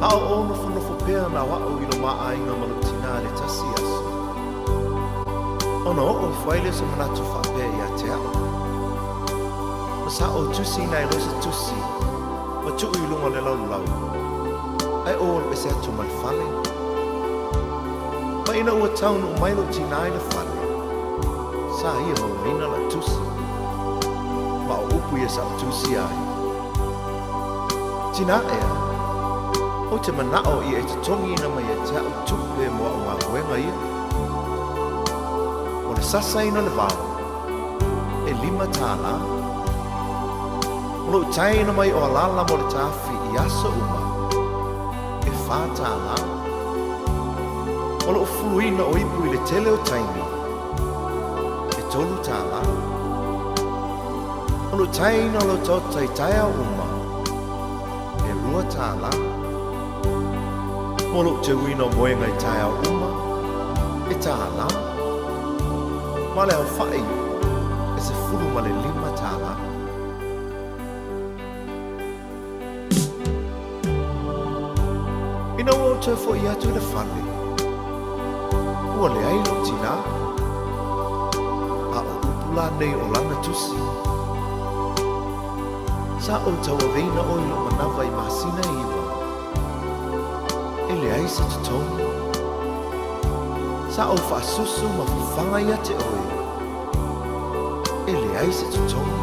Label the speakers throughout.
Speaker 1: Hao o nofo pea na wa'o i lo ma'aiga ma lo tina le tasi aso. Ona o'o i whaile sa manatu whapea ia te ao. Ma sa o tusi nai rosa tusi, ma tuu i lunga le lau. Ai o le pese atu ma le whale. Ma ina ua taunu o mailo tina i le whale. Sa ia mo ina la tusi. Ma o upu ia sa o tusi ai. Tina ea. O te manao i e te tongi ina mai e te au tupe mo au ngā wenga ia. O le sasa ina le vau, e 5 tāna. O lo tai ina mai o alala mo le tāwhi i asa uma, e 4 tāna. O lo fuluina o ipu i le tele o taimi, e 3 tāna. O lo tai ina lo tau tai au uma, e 2 tāna. Molo te wino moenga i tae au uma, e tāna. Ma le au whai, e se furu ma le 5 tāna. Ina ua o te fo i atu le whane. Ua le ailo tina. A o upula nei o lana tusi. Sa o tau a veina o ilo manawa i masina iwa. E le ai se te tongi. Sa o whaasusu ma whanga ia te oe. E le ai se te tongi.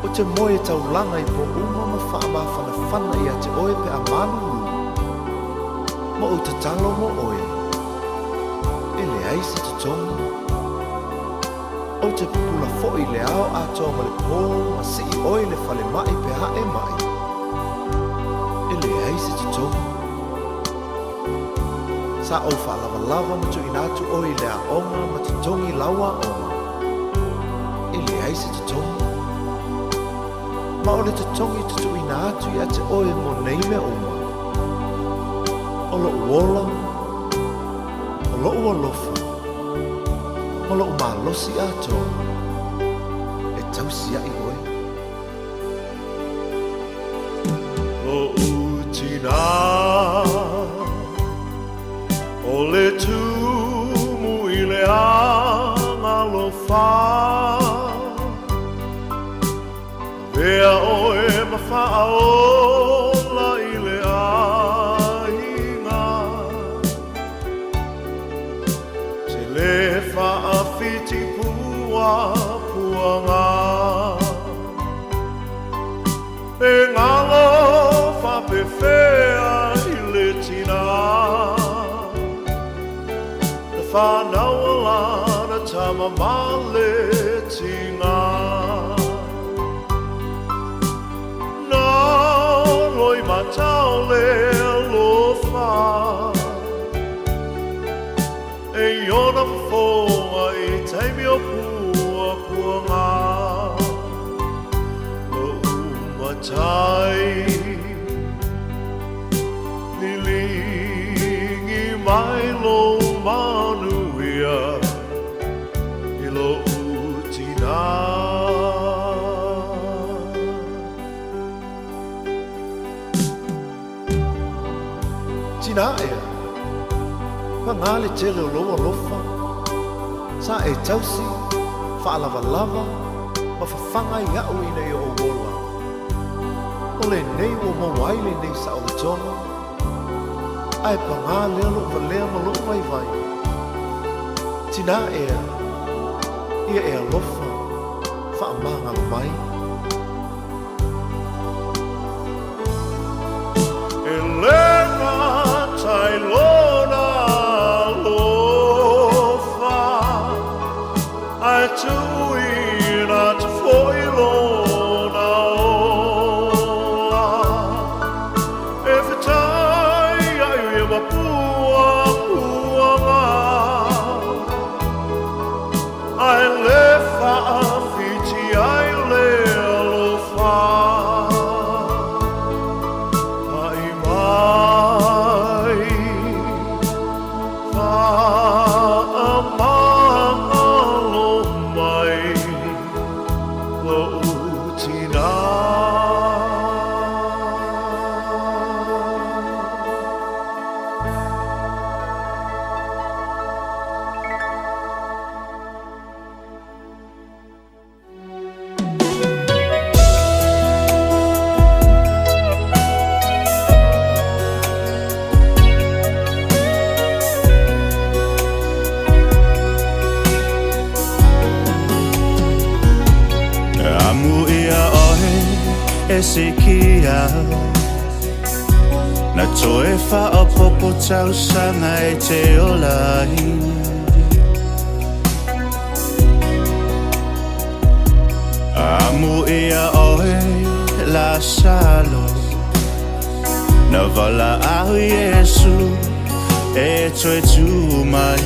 Speaker 1: O te moe tau langa i po uma ma whaama whana ia te oe pe a malulu. Ma o te talo mo oe. E le ai se te tongi. O te pupula fo'i le ao atoa ma le pō ma si i oe le whale mai pe hae mai. Ai se te tongi. Sa o whaalawalawa ma tu inatu o i lea onga ma te tongi laua onga. E le ai se te tongi. Ma o le te tongi te tu inatu i a te oe mo nei me oma. O lo uola, o lo uolofa, o lo umalosi atoa. E tausia i oe. Tina o le tumu i le angalofa Vea oe mawhaaola i le ainga Te le whaafiti puanga E ngalo pe fea i le tina Na whanau alana tama ma le tinga Na loi matau le alofa E iona foa i taimi o puanga Lo umatai mai lo manuia i lo utina. Tina ea, pa ngā le tele o loa lofa, sa e tausi, whaalawalawa, ma whawhanga i au ina i o wola. O le nei o mawaile nei sa o le tonga, ai pa ngā lea lo valea ma lo vai vai. Tina ea, ia ea lofa, whaamanga mai. E lena tai lona lofa, ai tuina te foi lona ola. E whetai ai e puanga, ai le whaafiti ai le
Speaker 2: Na toe whaopopo tausanga e te olai. Amu ia oe la salo, na vala au Yesu e toe tu mai.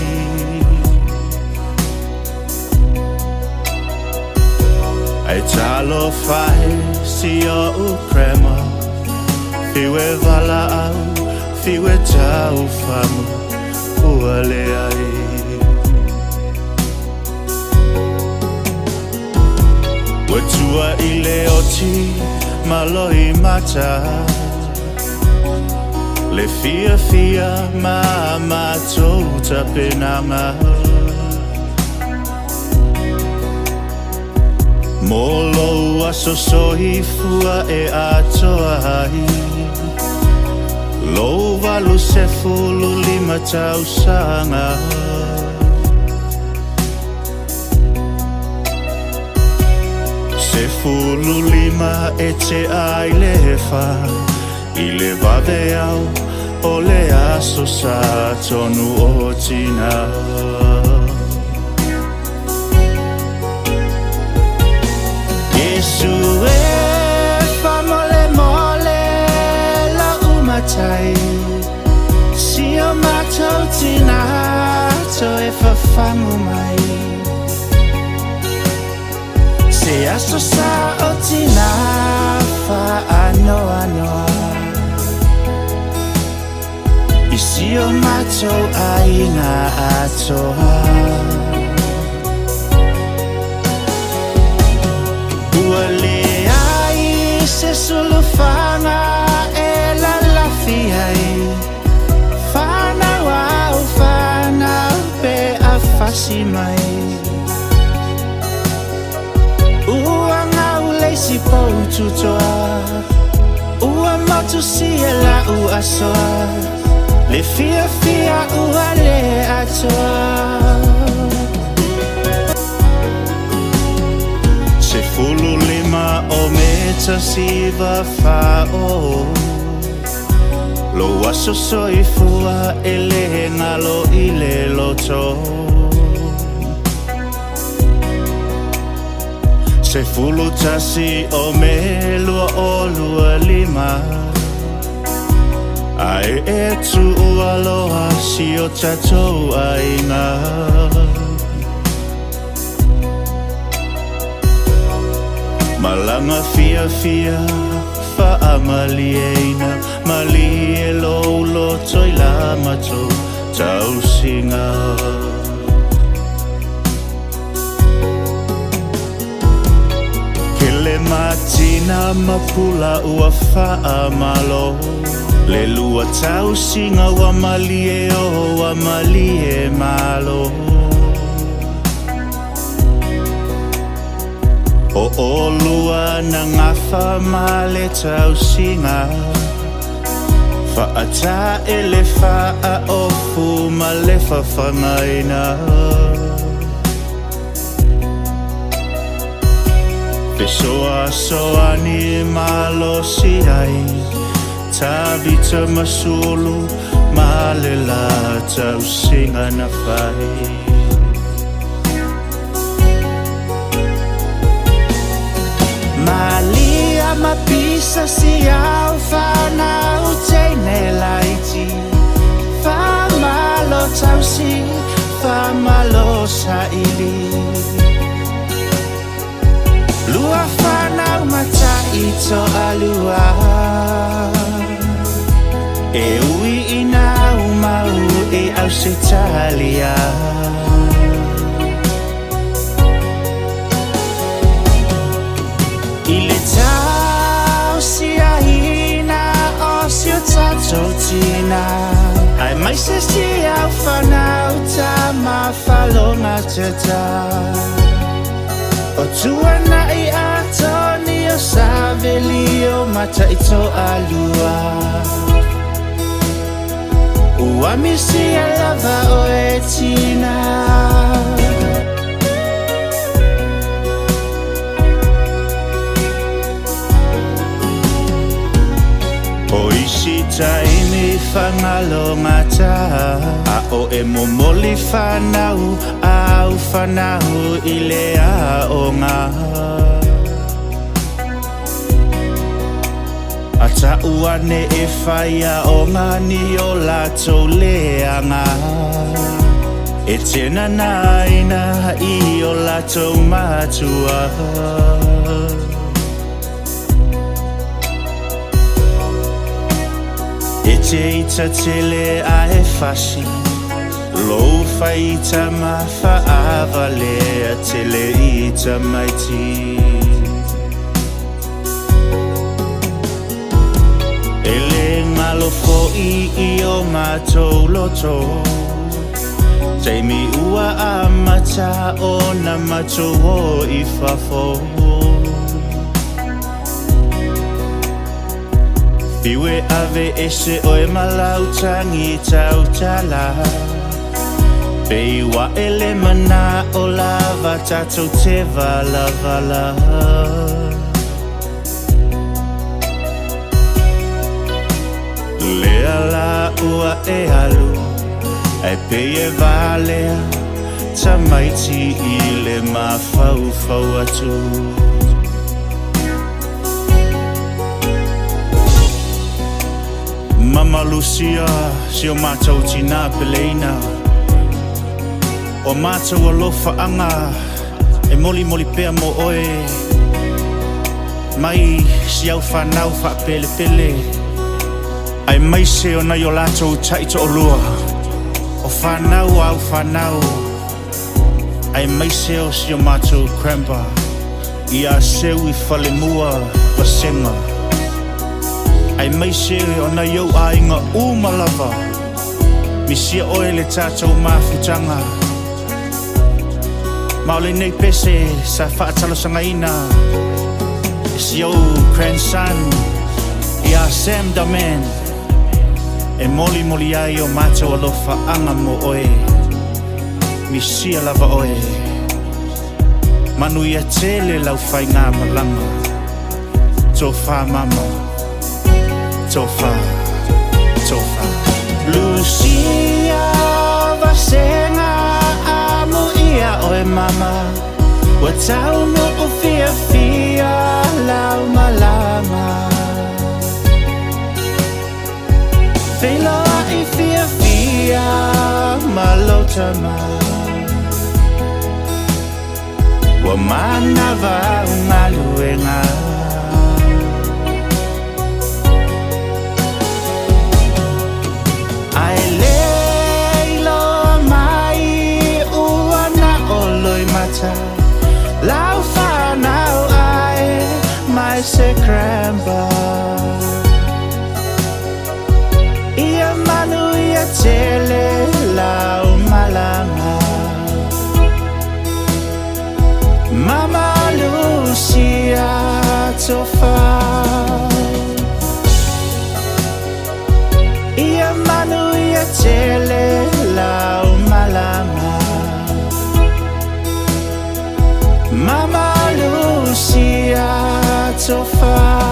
Speaker 2: Ai talo fai si o uprema, fiwe vala au, fiwe tau famu, uale ai. Watua i leo ti maloi mata, le fia fia ma tou tapenanga. Molo aso sohi fua e atoa ai, lo valu se fulu lima tau sanga. Se fulu lima e te ai lefa, i le vave au o le aso sa tonu o tina. Yesu e fa mole mole la umatai, si o matou tina to e fa famu mai. Se aso sa o tina fa anoa noa, i si o matou aina atoa. Ua le ai se sulufanga e la lafi ai, whanau au whanau pe a whasi mai. Ua ngau leisi pou tutoa, ua matu si e la ua soa, le fia fia ua le atoa. Se fulu lima o meta siva fao, lo aso soifua e le ngalo i le loto. Se fulu tasi o me lua o lua lima, ai e tu aloha si o tatou aina. Malanga fia fia fa amalieina, mali e lo toi la matou tau singa. Kele matina mapula ua fa amalo, le lua tau singa wa malie o wa malie malo. O olua na ngafa ma le tau singa, fa ata e le fa a ofu ma le fa whangaina. Pesoa soani malo si ai, ta vita masulu ma le la tau singa na fai. Malia mapisa si au whanau teine laiti, whamalo tausi, whamalo saili. Lua whanau mata i to alua, e ui ina umau e au se talia. Ile tau si ahina o si o tatou tina, ai mai se si au whanau ta ma whalonga te ta. O tuana i atoni o saveli o mata i to alua, ua misi a lava o e tina. Sita imi whangalo ngata A o e momoli whanau Au whanau i lea o ngā A ta uane e whaia o ngā ni o lato leanga E tēnā naina i o lato matua E te ita tele a e whasi Lou whai ita ma whaawa lea tele ita maiti E le ngalo fo'i i o mātou loto Teimi ua a mata o na mātou o i whafo Piwe ave ese o e malautangi tau tala Peiwa ele mana o lava tatou te vala vala Lea la ua e alu Ai pei e valea Tamaiti i le mawhau fau atu Mama Lucia, si o mātou tina peleina O mātou alofa anga E moli moli pea mo oe Mai si au whanau wha pele pele Ai mai se o nai o lātou taito o lua O whanau au whanau Ai mai se o si o mātou krempa Ia seu i whale mua pasenga Ai mai se o na iau a inga umalava Mi sia oe le tātou mawhutanga Maole nei pese sa whaatalo sangaina Si au grandson Ia Sam the man E moli moli ai o mātou alofa anga mo oe Mi sia lava oe Manu ia tele lau whai ngā malanga Tō wha mama Tofa, tofa Lucia vasenga amu ia oe mama Wa tau no o fia fia lau malama Wheloa i fia fia malotama Wa manava ungaluenga Ai leilo mai ua na oloi mata Lau whanau ai mai se kremba Ia manu ia tele lau malanga Mama Lucia tofa Ia manu ia tele lau malanga Mama Lucia tofa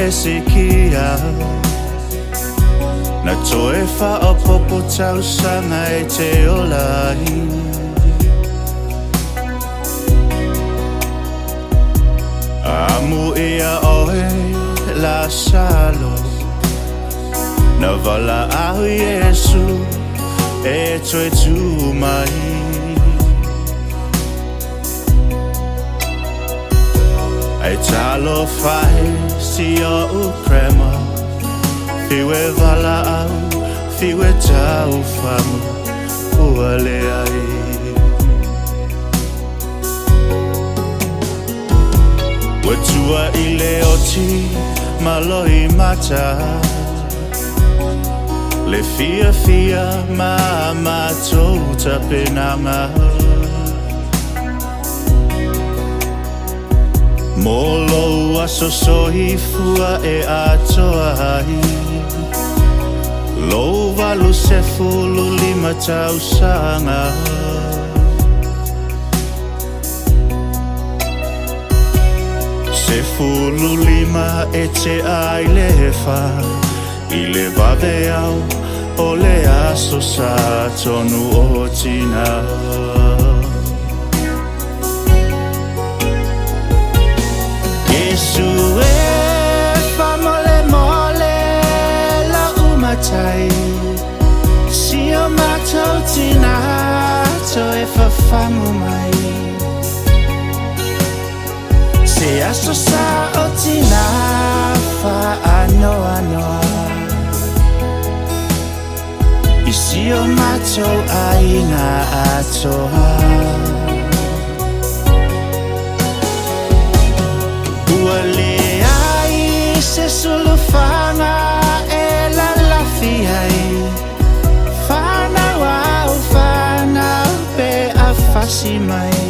Speaker 2: Ezekia Na toe whaopopo tau sanga e te olai Amu ia oe la salo Na vala au Yesu e toe tu mai Ai talo fai si o uprema Fiwe vala au fiwe tau famu ua le ai. Ua tua I le oti maloi mata, le fia fia ma matou tapenanga. Molo aso soifua e atoa ai, lo valu se fulu lima tausanga. Se fulu lima e te ai lefa, I le vave au o le aso sa tonu o tina. Yesu e fa mole mole la umatai, si o matou tina to e fa famu mai. Se aso sa o tina fa anoa anoa, si o matou aina atoa. Ua le ai se sulufanga e la lafi ai, whanau au whanau pe a whasi mai.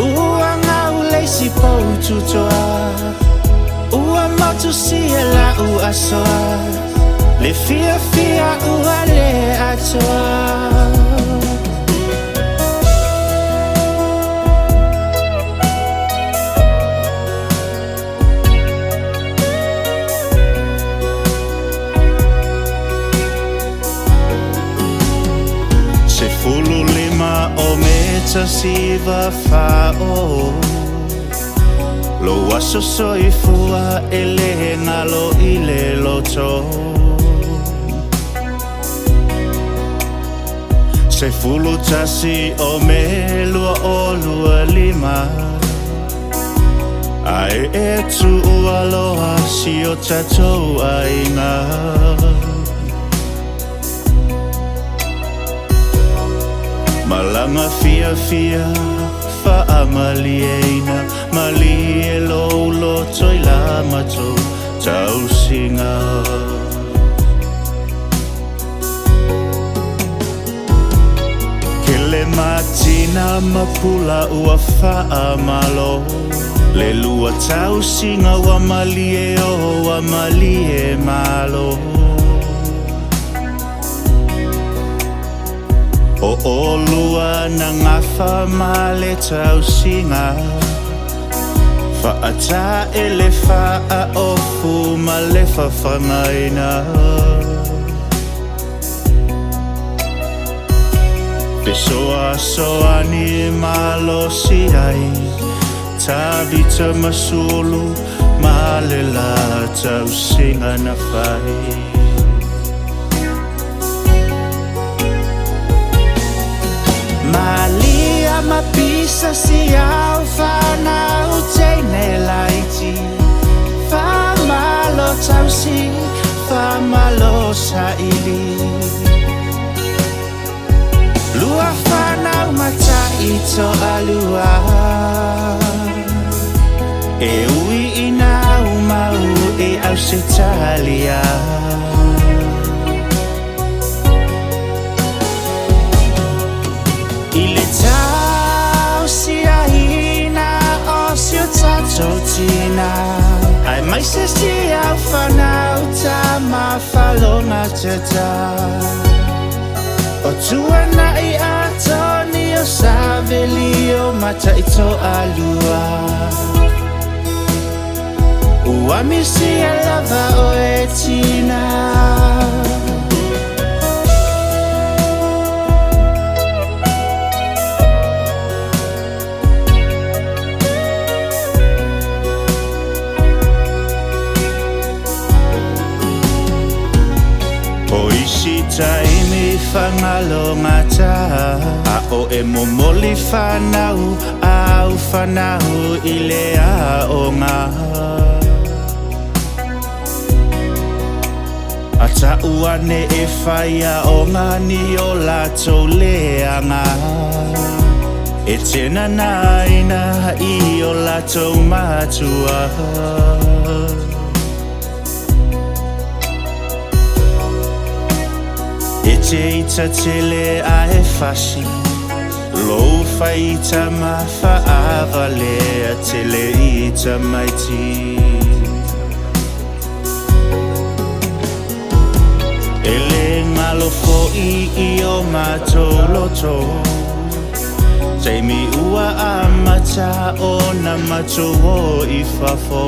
Speaker 2: Ua ngau leisi pou tutoa, ua matu si e la u asoa, le fia fia ua le atoa. Se fulu lima o meta siva fa'o, lo aso soifua e le ngalo I le loto. Se fulu tasi o me lua o lua lima, ai e tu aloha si o tatou aina. Malanga fia fia fa'a malieina, mali e lou loto I la matou tau singa. Le matina mapula ua fa'a malo, le lua tau singa wa malie o wa malie malo. O lua na ngafa male tau singa, fa'ata e le fa'a ofu ma le fa'fangaina. Pesoa soa ni malo si ai, ta vita masulu male la tau singa na fai. Malia mapisa si au whanau teine laiti, whamalo tau si, whamalo sa ili. Lua whanau mata I to alua, e ui ina umau e au se talia. I le tau si ahina o si o tatou tina, ai mai se si au whanau ta mawhalonga te ta. O tuana I atoni o saveli o mata I to alua, ua misi e lava o e tina. O isi taimi whangalo ngata, a o e momoli whanau, au whanau I le a o ngā. Sa uane e whaia o ngani o lato leanga E tēnā naina I o lato matua E te ita tele a e whasi Lou whaita ma whaava lea tele ita maiti Ngalo fo I o mātou loto Te mi ua a mata o na mātou o I whafo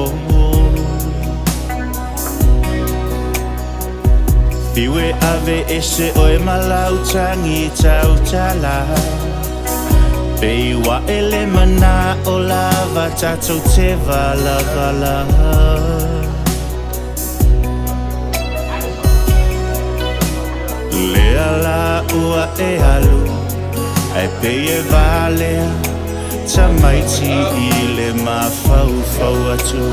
Speaker 2: Fiwe ave ese o e malautangi tau tala Pei wa ele mana o lava tatou te vala vala Lea la ua e alu Ai pei e valea Ta maiti I le mawhau whau atu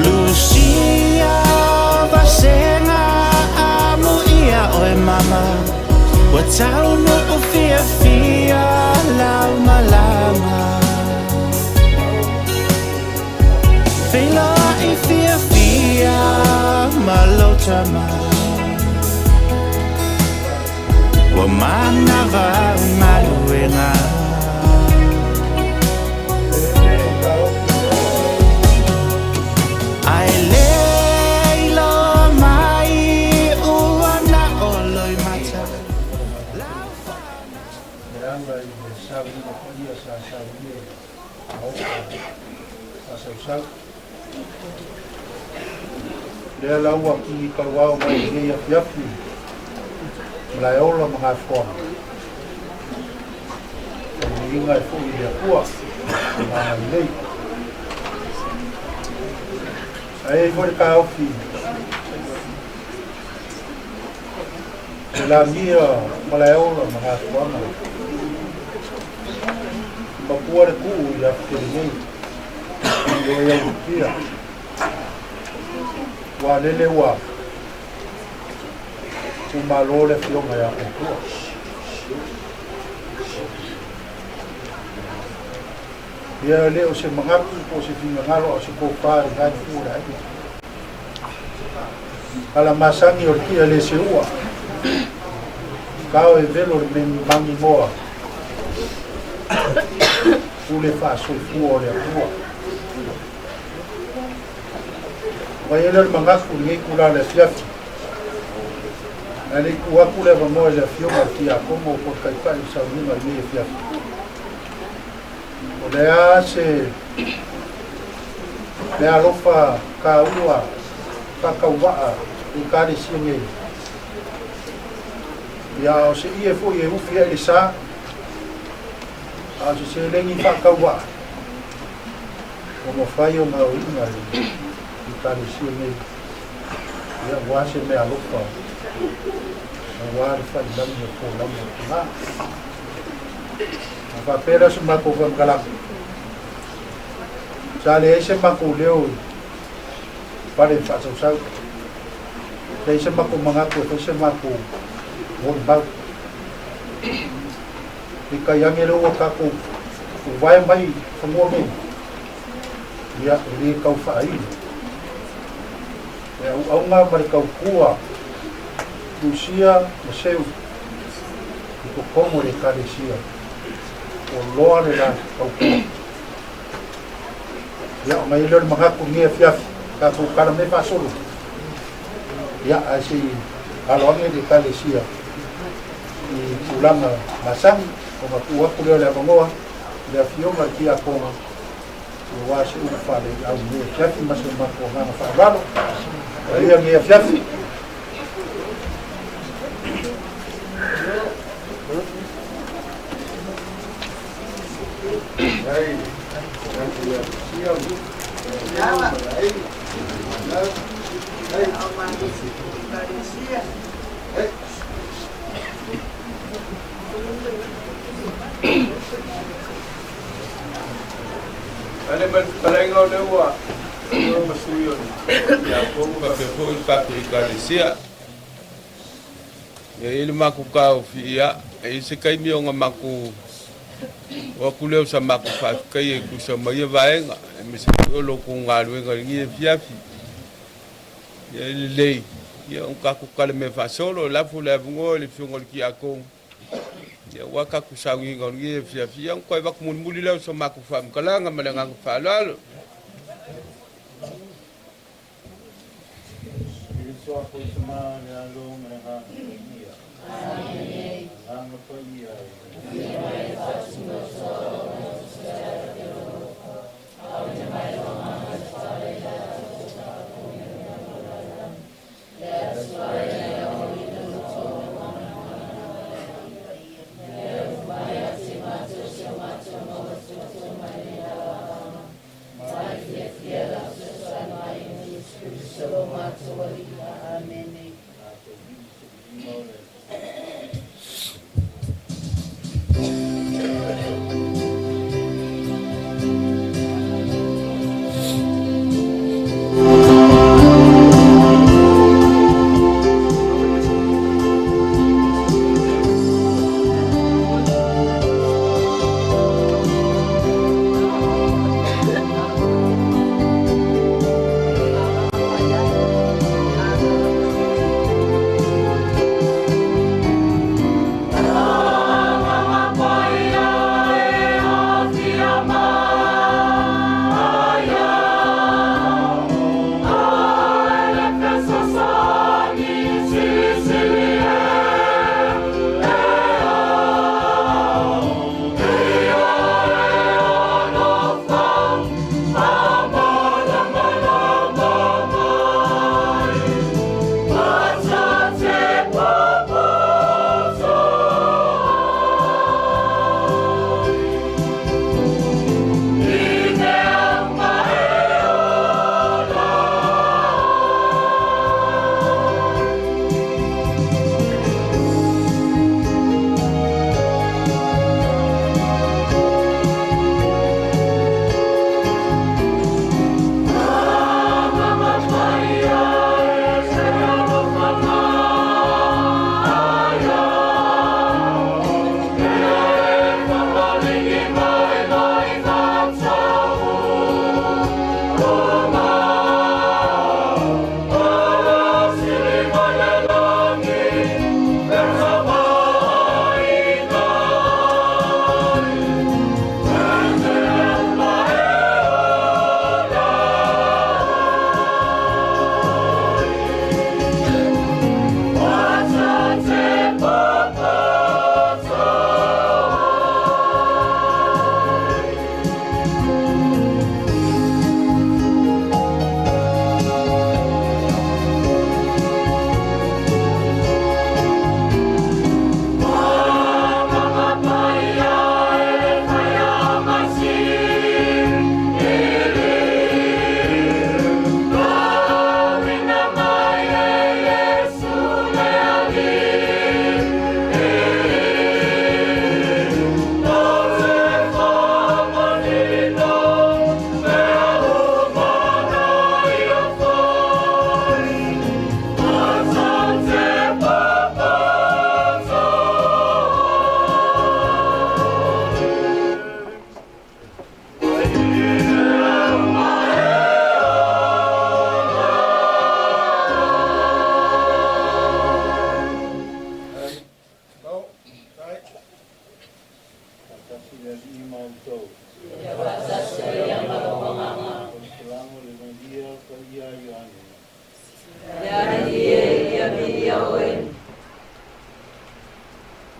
Speaker 2: Lucia vasenga amu ia o e mama Wa tau no o fia fia lau malama Fela I fia fia malotama Wa manava maluenga Ai leilo mai uana oloi mata
Speaker 3: Meranga I me sabi no podia sa sabi sau Lea laua ki kalwao mai ia fiafi Mlai ola mga fwa Inga e fui lea kua Mga ilei Ai fwere ka ofi La mia mlai ola mga fwa Mapua le kuu ia fiafi Yo ia ukia Wa lele wa Umalo le fionga ya kukua Ia leo se mangapu po se fingangalo o se kofari ngai fura eki Ala masangi o kia le se ua Kao e velo me mangi moa Ule fa soi fua o le akua Mai ele mangaku ngai kula le fiafi. Ali kua kula va mo le fioma kia como por kai kai sa nima le fiafi. O le ase le alofa ka ua ka kaua I kari singe. Ya o se ie fo ye ufi ele sa. A se lengi ka kaua. Como faio ma o inga. Kali sini ya wase me alupa war fa dam yo ko lam na apa pera suma ko vam kala sale ese ma ko leo pare fa so sa ese ma ko manga ko ese ma ko mon ba ikayang elo ka ko vai mai mo me ya ri ka fa ai au nga marikau kua Lucia Maseu Iko komo le karesia O loa le la kau kua Ya o mai lor makaku ngia fiafi Kaku kara me pasoro Ya asi aloange le karesia I ulanga masang O makua kuleo le amangoa Le afioma kia konga O wasi ufa le au ngia fiafi Masu mako ngana whaaralo Ia ngia fiafi
Speaker 4: Ane malenga le wa. Masuyo. Ya ko pa Kalesia. Ya ile maku ka ofia, e se kai mi nga maku. Wa kuleu sa maku fa kai ku sa mai vaenga, me se lo ku ngalu nga ngi fiafi. Ya le ya un ka ku kale me fa solo la fu le bungo le fungo ki ako. Ya wa ka ku sa ngi ngi fiafi yang ko ba ku muli le sa maku fa kala nga malenga fa lalo.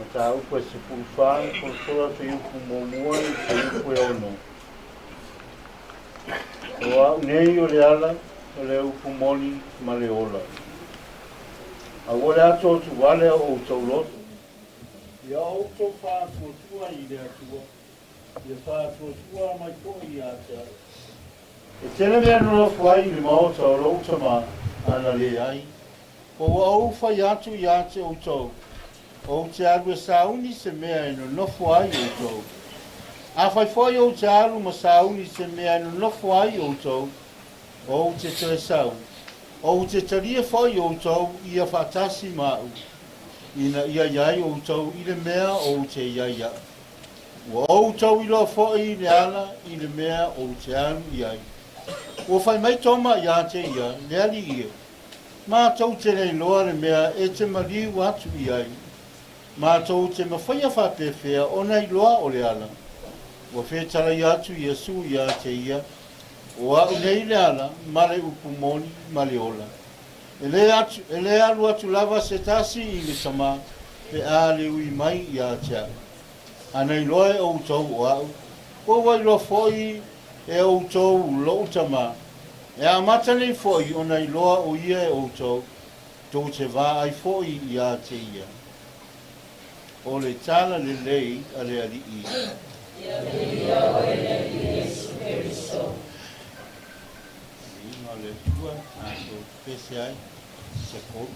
Speaker 5: Matau pa se pulfai por fora tu ku momua i ku ono. O nei o le ala o le ku moni ma le ola. Agora to tu vale o to loto. Ya o to fa tu i le atua. Ya fa tu mai ko i ata. E tele me no fai le mau to loto ma ana le ai. O au fa ya tu o to. O te agua sauni se mea ino nofo ai o tau. A fai foi o te alu ma sauni se mea no nofo ai o tau, o te te sau. O te taria foi o tau ia fatasi mau. Ina ia iai o tau i le mea o te iaia. Ua o tau i loa foi le ala i le mea o te anu iai. Ua fai mai toma ia te ia, le ali ia. Ma tau te nei loa le mea e te mariu atu iai. Ma tau te mawhaia whapewhea o nei loa o le ala. Ua whetara i atu i asu i a te ia. O au nei le ala, male upumoni, male ola. E le alu atu lava se tasi i le sama, pe a le ui mai i a te ala. Anei loe o tau o au. O wai lo foi e o tau lo tama. E a mata nei foi o nei loa o ia e o tau. Tau te vā ai foi i a te ia. O le tala le lei a le ali i. Ia le o e le i Jesu Christo. Ina le tua, a to pese ai, se kou.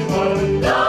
Speaker 6: Yeah.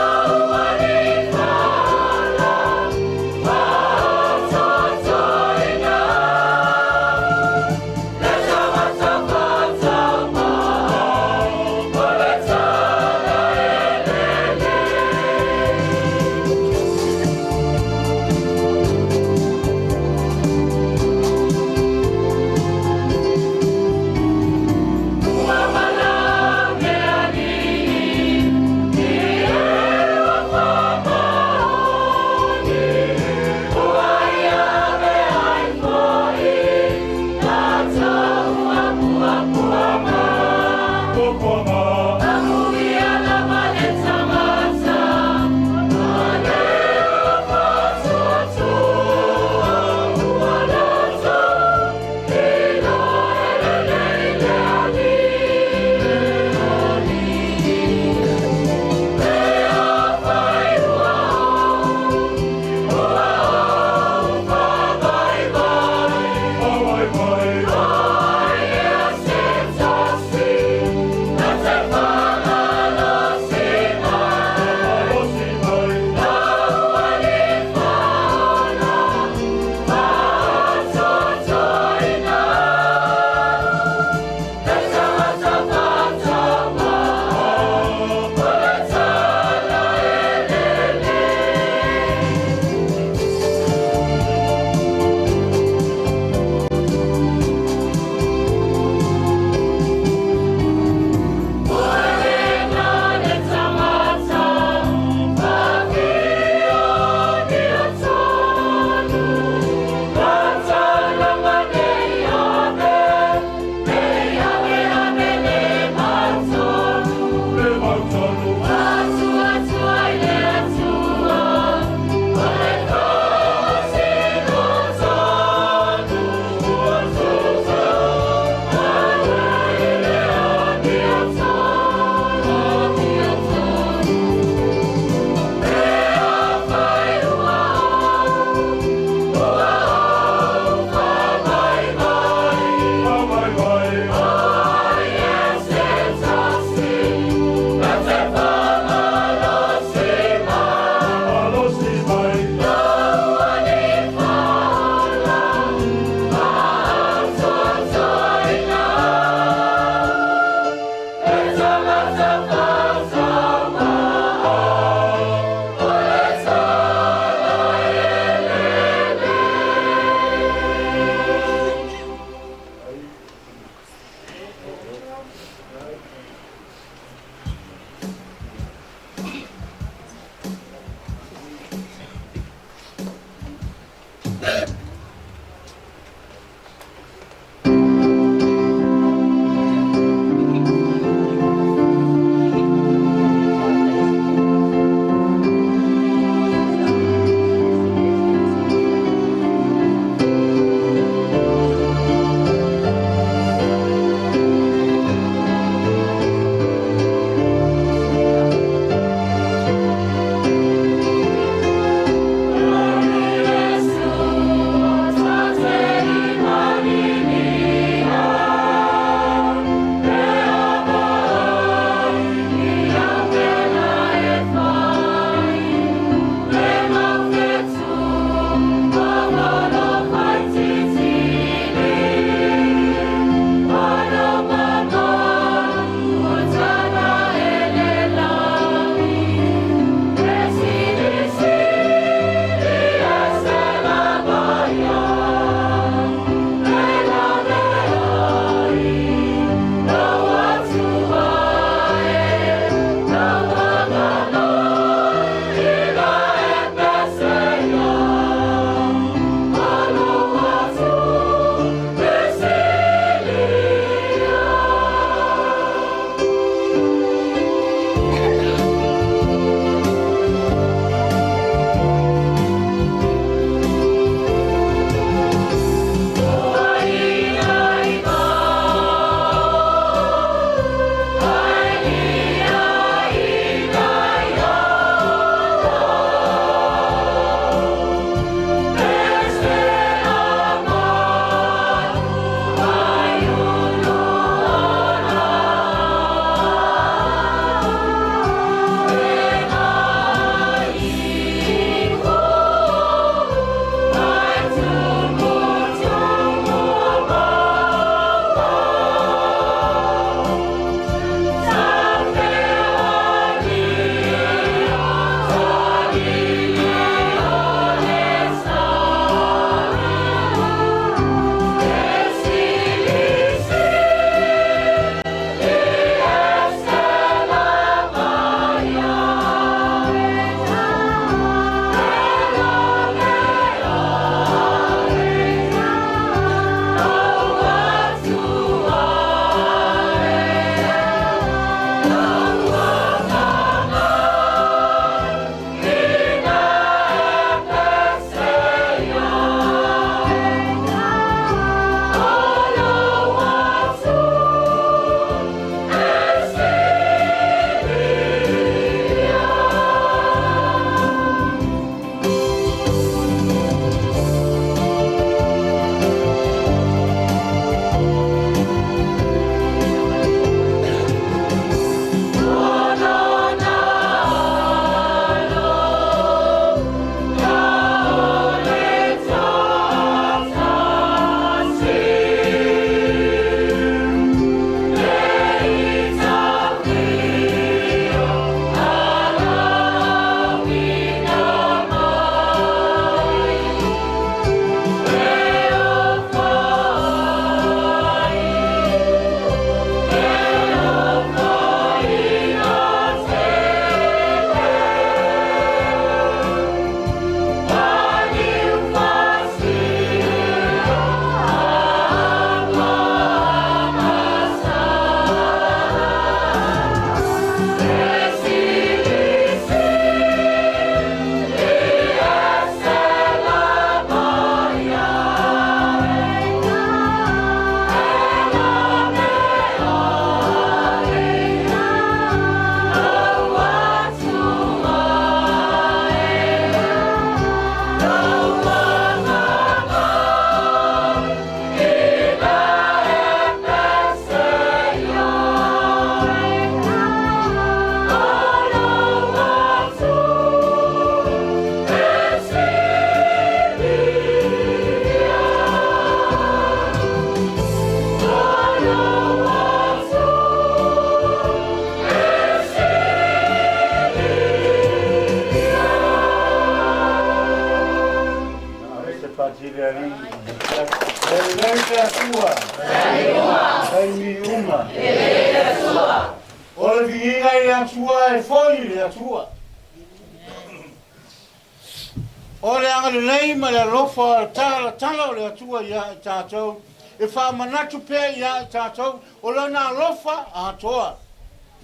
Speaker 5: atua. Taimi uma. O le viinga i le atua e foi le atua. O le anga le nei ma le alofa tala o le atua ia i tātou. E wha manatu pē ia i tātou. O lana alofa a toa.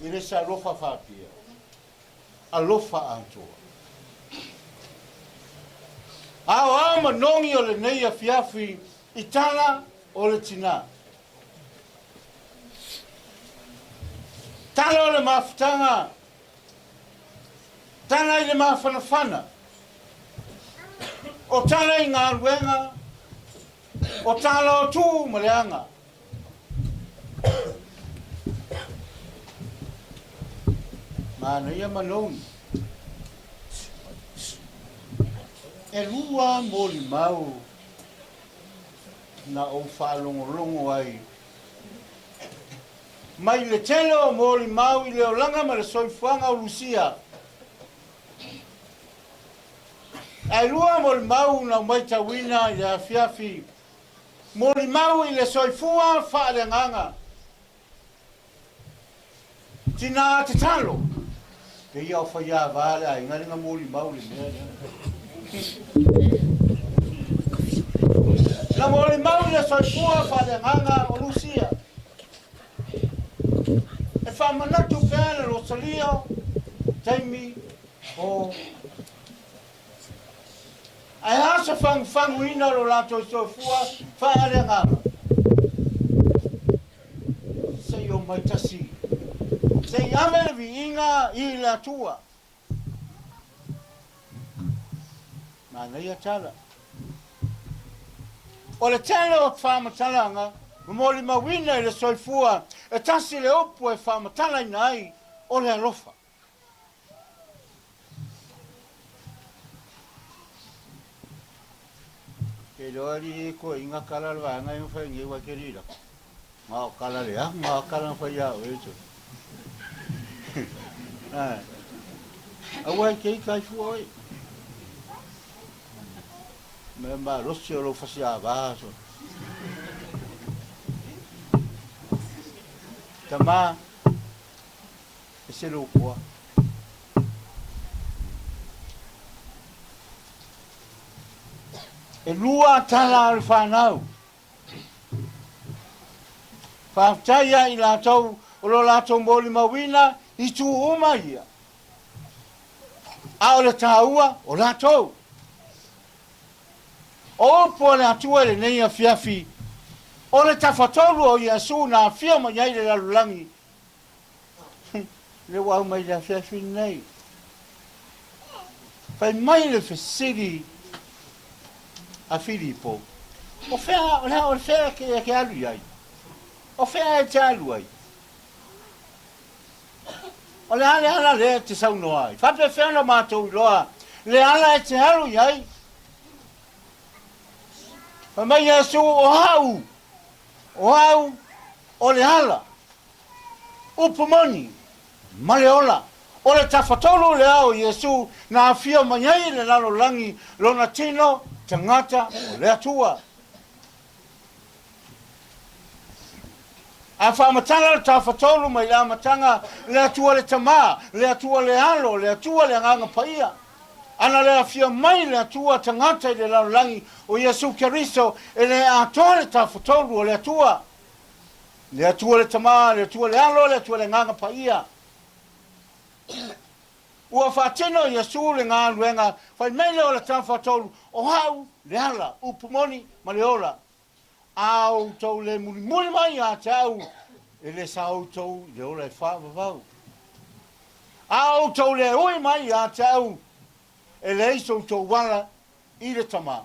Speaker 5: I le sa alofa whapia. Alofa a toa. Ao manongi o le nei a fiafi i tala o le tina. Tala o le mafutanga. Tala i le mafanafana. O tala i ngā ruenga. O tala o tū maleanga. Mana ia manongi. E rua moli mau na o whaalongolongo ai. Mai le tele o moli mau I le olanga ma le soifuanga o Lucia. E rua moli mau na mai tawina I le afiafi. Moli mau I le soifua whaalenganga. Tina te talo. Te ia o whaia vale ai ngaringa moli mau le mea. La mole mau le soifua whalenganga o Lucia. E whamanatu pēle Rosalio, Taimi, o... Ai hasa whangu ina lo lato soifua whalenganga. Sei o mai tasi. Sei ame vi inga I la tua. Mana ia tala. O le tele o whamatalanga, moli mawina I le soifua, e tasi le opu e whamatala I nai, o le alofa. Ke doari e ko inga kala le wanga I mwha inge wa kerira. Ngā o kala le a, ngā o kala na whai au e tu. Awai kei kai fua oi. Me ma rosi o lo fasi a vaso. Tama e se lo kua. E lua tala al whanau. Whaftaia I lātou, o lo lātou moli mawina, I tu uma ia. A o le tāua, o lātou. O po le atua le nei a fiafi. O le tawhatoru o Iesu na fia ma iai le lalulangi. Le wau mai le fiafi nei. Fai mai le fesiri a Filipo. O fea ke alu iai. O fea e te alu ai. O le ala le te sauno ai. Fape fea no mātou iloa. Le ala e te alu iai. Mai Iesu o hau, o le hala, upumoni, maleola, o le tawhatolo le au Iesu na afia manyai le lalo langi lona tino tangata o le atua. A whamatanga le tawhatolo mai la matanga le atua le tama, le atua le halo, le atua le nganga paia. Ana le afia mai le atua tangata I le laulangi o Iesu Keriso e le atoa le tawhatolu o le atua. Le atua le tama, le atua le alo, le atua le nganga paia. Ua whatino Iesu le ngā luenga, whai mele o le tawhatolu o hau le ala, upumoni ma le ola. Au tau le muli mai a tau e le sau tau le ola e whaavavau. Au tau le ui mai a tau e le iso tō wala I le tama.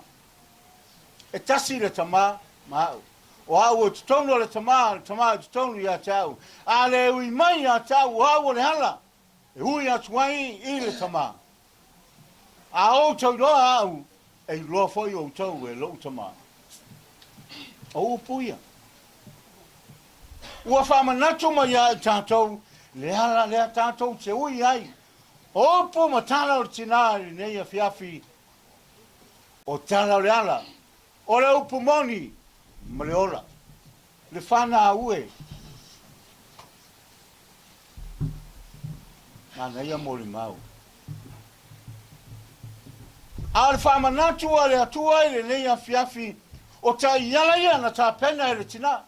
Speaker 5: E tasi le tama, mau. O au o titono le tama o titono I a tau. A le ui mai a tau, o au o le hala. E ui a tuai I le tama. A o tau loa au, e loa foi o tau e lo tama. O upuia. Ua whamanatu mai a tātou, le hala le a tātou te ui ai. O po matala o tina nei a fiafi o tala o le ala. O le upumoni ma le ola. le whana ue. Ana ia mori mau. A le whamanatu a le atua i le nei a fiafi o ta iala ia na ta pena e le tina.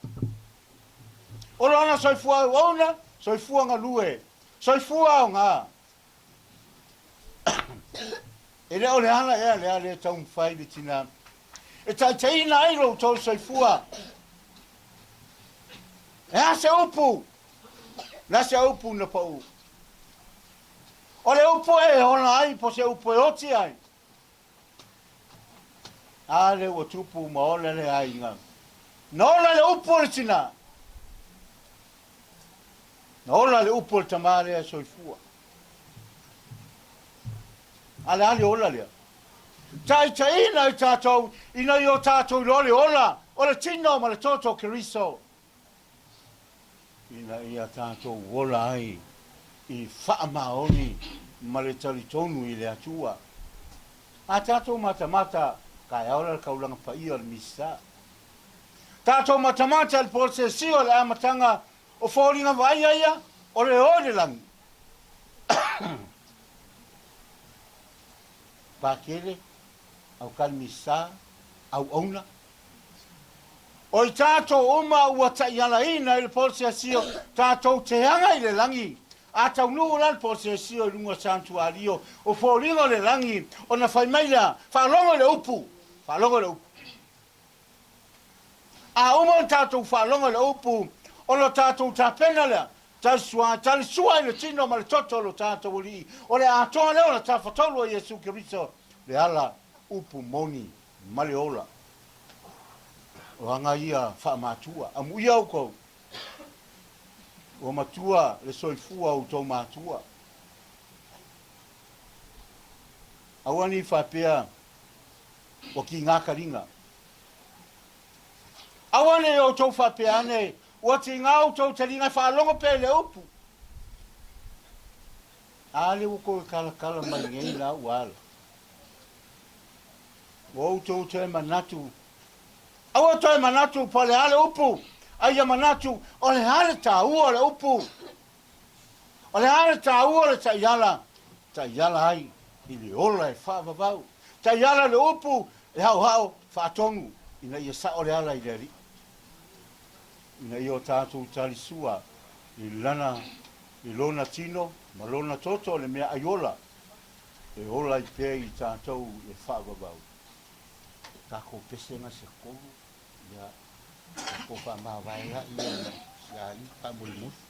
Speaker 5: O lo ana soifua o ona, soifua ngā lue, soifua o ngā. E leo le ana ea lea le tau mwhai le tina. E tai teina ai lo tau soifua. E a se upu. Na se upu na pau. O le upu e ona ai po se upu e oti ai. A le o tupu ma ole le ai ngā. Na ola le upu le tina. Na ola le upu le tamare e soifua. Ale ale ola lea. Tai ina i tātou, ina i o tātou lole ola. O le tino ma le toto keriso. Ina i a tātou ola ai. I whaamaoni ma le talitonu i le atua. A tātou mata kai aora kaulanga pa ia le misa. Tātou mata le polse sio le amatanga o fōringa vai aia o le ore langi. Pākele, au kalmisa, au ona. O i tātou uma ua taiala ina i le polse sio, tātou te hanga i le langi. A tau nuu lan polse sio i lunga santuario, o fōringa le langi, o na whaimaila, whalongo le upu. Whalongo le upu. A umon tātou whalongo le upu, o lo tātou tāpena lea, tali sua i le tino ma le totolo tātou li, o le atoa leo na tāwhatolo i Jesu Kiriso, le ala upu moni, male ola. O anga ia whaamatua, amu ia uko, o matua le soifua o tau matua. Awani whapea, o ki ngā karinga. Awane o tau whapeane, o ti ngā o tau taringa whaalonga pe le upu. Ale uko e kala mai ngei la uala. O tau te manatu. Awa te manatu pa le ale upu. Aia manatu, o le hale ta ua le upu. O le hale ta ua le ta iala ai, i le ola e whaavavau. Ta iala le upu, e hau, whaatongu, ina ia sa o le ala i le ri. Ina ia o tātou talisua, i lana, i lona tino, ma lona toto le mea aiola. E ola i pē i tātou e whaavavau. Kako pesenga se koru, ia, ko whaamawai ha ia i pamurimufu.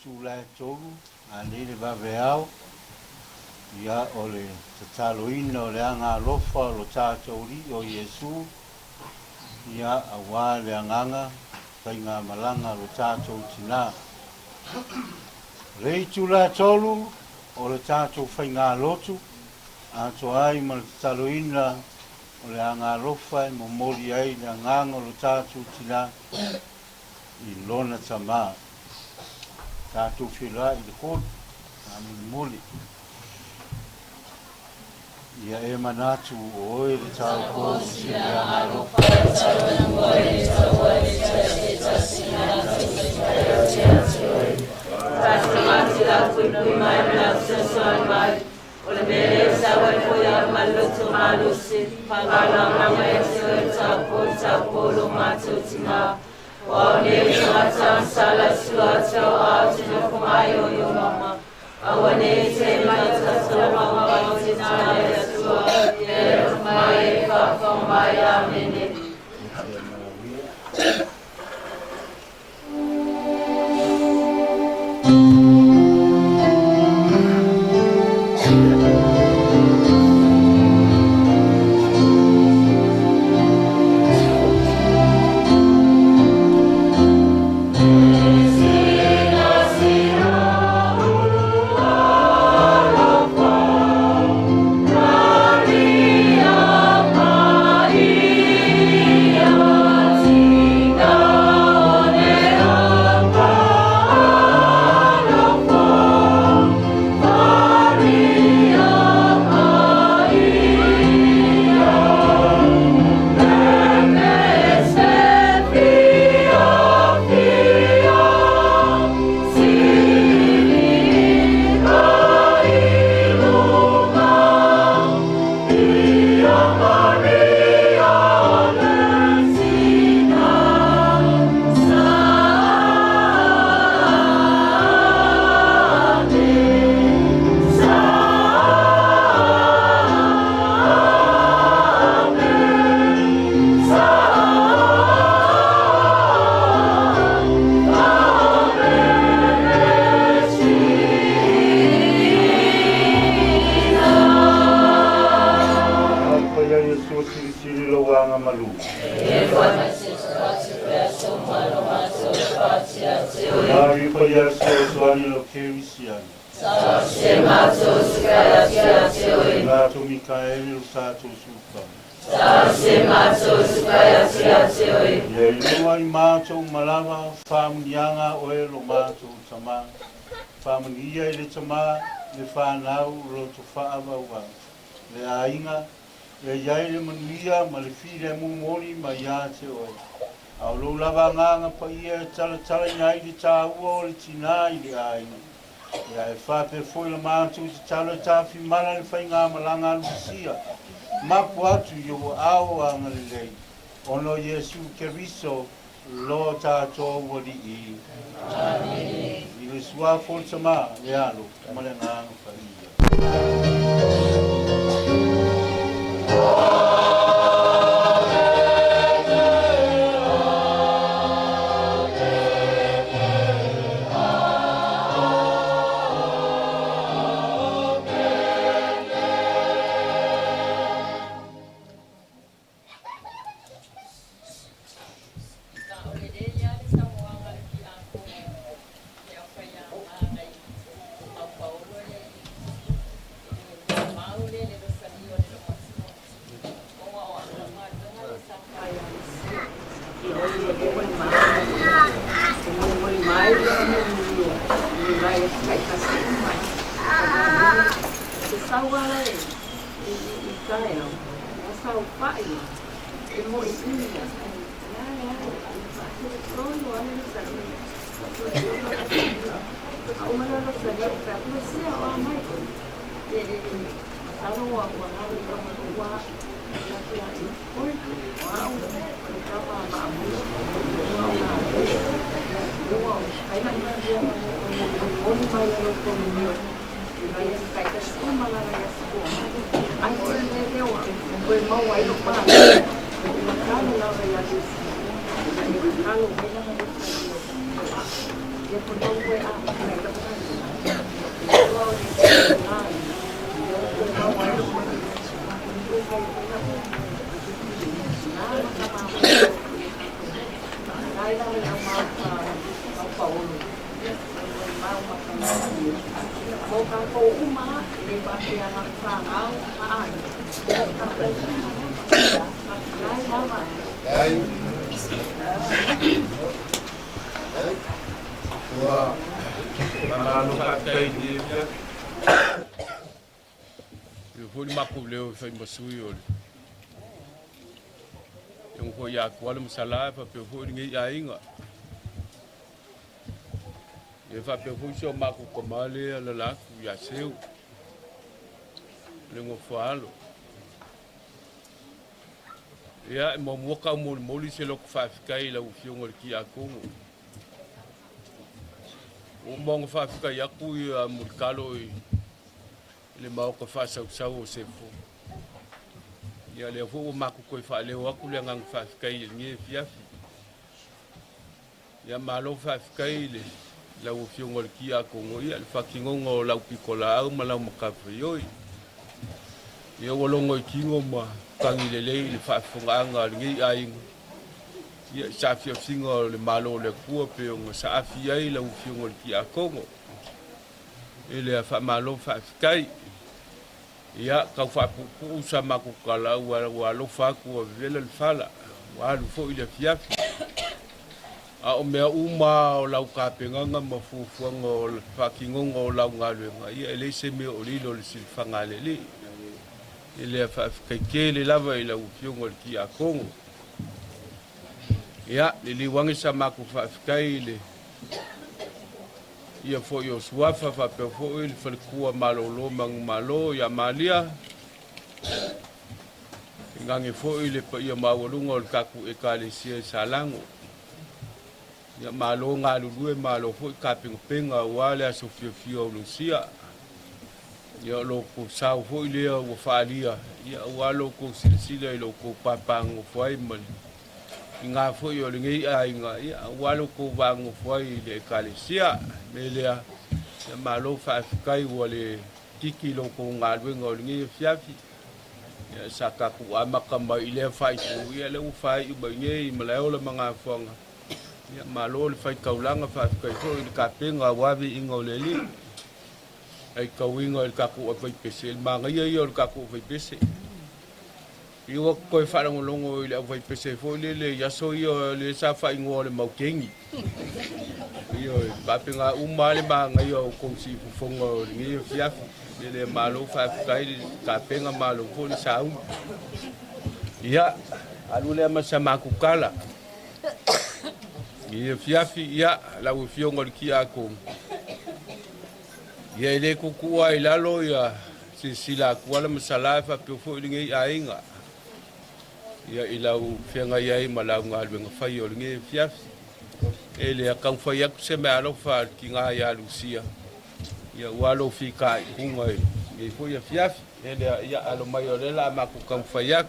Speaker 5: tūlai tolu, a le vaveao, ia o le tataloina o le anga alofa o lo tātou li o Iesu, ia a wā le anganga, kai ngā malanga lo tātou tina. Rei tūlai tolu, o le tātou whai ngā lotu, a to ai ma le tataloina o le anga alofa, mo mori ai le anganga o lo tātou tina, i lona tamā. Tātou whira i le kōt, a muli. Ia e manatu o oe le tau kōsi le anga alofa.
Speaker 6: O le mele sa wai poia malutu malusi, pagala mama e te tapo matu tina. O ne sata sala suata o tina kumayo yo mama. Awane te mata sala mama o tina e sua, e kumaye ka kumaya mene.
Speaker 5: Nganga pa ia tala ngai di tāua o le tina i le aina. Ia e whape foi la mātu te tala tāwhi mana le whai ngā malanga alusia. Mapu atu i o au anga le lei. Ono Iesu Keriso lo tātou wadi i. Amen. I le sua fol sama le alo, ma le nganga whaia.
Speaker 4: Fui makuleu fai masui ole. Yung ko ya kuala masala pa pe fui ngi ainga. E fa pe fui so maku komale ala la ku ya seu. Lengo falo. Ya mo moka mo moli se lo fa fikai la u fiongol ki akongo. O mong fa fikai aku ya mulkalo le mau ka fa sau sau se fo ya le fo maku ko fa le wa ku le ngang fa kai ngi fia ya malo fa kai le la u fiongol ki a ko ngoi al fa ki ngo la pikola au mala mo ka yo yo lo ngoi ki ngo ma kangi le fa fo nga ngi ai ya sa fia singo le malo le ku pe ngo sa fia la u fiongol ki a ko ngo ele fa malo fa kai ya ka fa pu sa maku kala wa lo fa ku vela le fala wa lu fo ile fiafi a o me uma o la ka penga ma fu fu ngo fa ki ngo la ngalo nga ia ele se me o lilo le sil fanga le le ile fa ke le lava ile u fiu ngo ki a kong ya le li wangi sa maku fa kai le ia fo yo suafa fa pe fo il fa ku malo lo mang malo ya malia ngangi fo ile pa ia mawulungo ka ku e kali sia salango ya malo ngalu due malo fo ka pinga wale aso fio lucia ya lo ku sa fo ile o falia ya walo ku silsila lo ku papang fo ai mal nga fo yo ngi ai nga ya walo ku bang fo ile kali sia melia ya malo fa kai wale kiki lo ko ngalwe ngolingi fiafi ya saka ku amaka ma ile fa ku ya le fa i ba ngi malao le mga fonga ya malo le fa kaulanga fa kai ko ile ka penga wabi ingoleli ai ka wingo ile ka ku fa pese manga yo ka ku fa pese yo ko fa longo ile fa pese fo le ya so yo le sa fa ingole mau kengi yo ba pinga umale ba ngayo kong si fongo ngi fiafi le malo fa kai ka penga malo ko sa ya alule masama ku kala ngi fiafi ya la u fiongo ki ako ya ile ku ku ai lalo ya sila ku ala masala fa pe fo ngi ainga ya ila u fenga ya mala ngalwe fa yo ngi fiafi ele akang fa yak se me alo fa ki nga ya lucia ya walo fika kunga e fo ya fiaf ele ya alo mayorela ma ku kang fa yak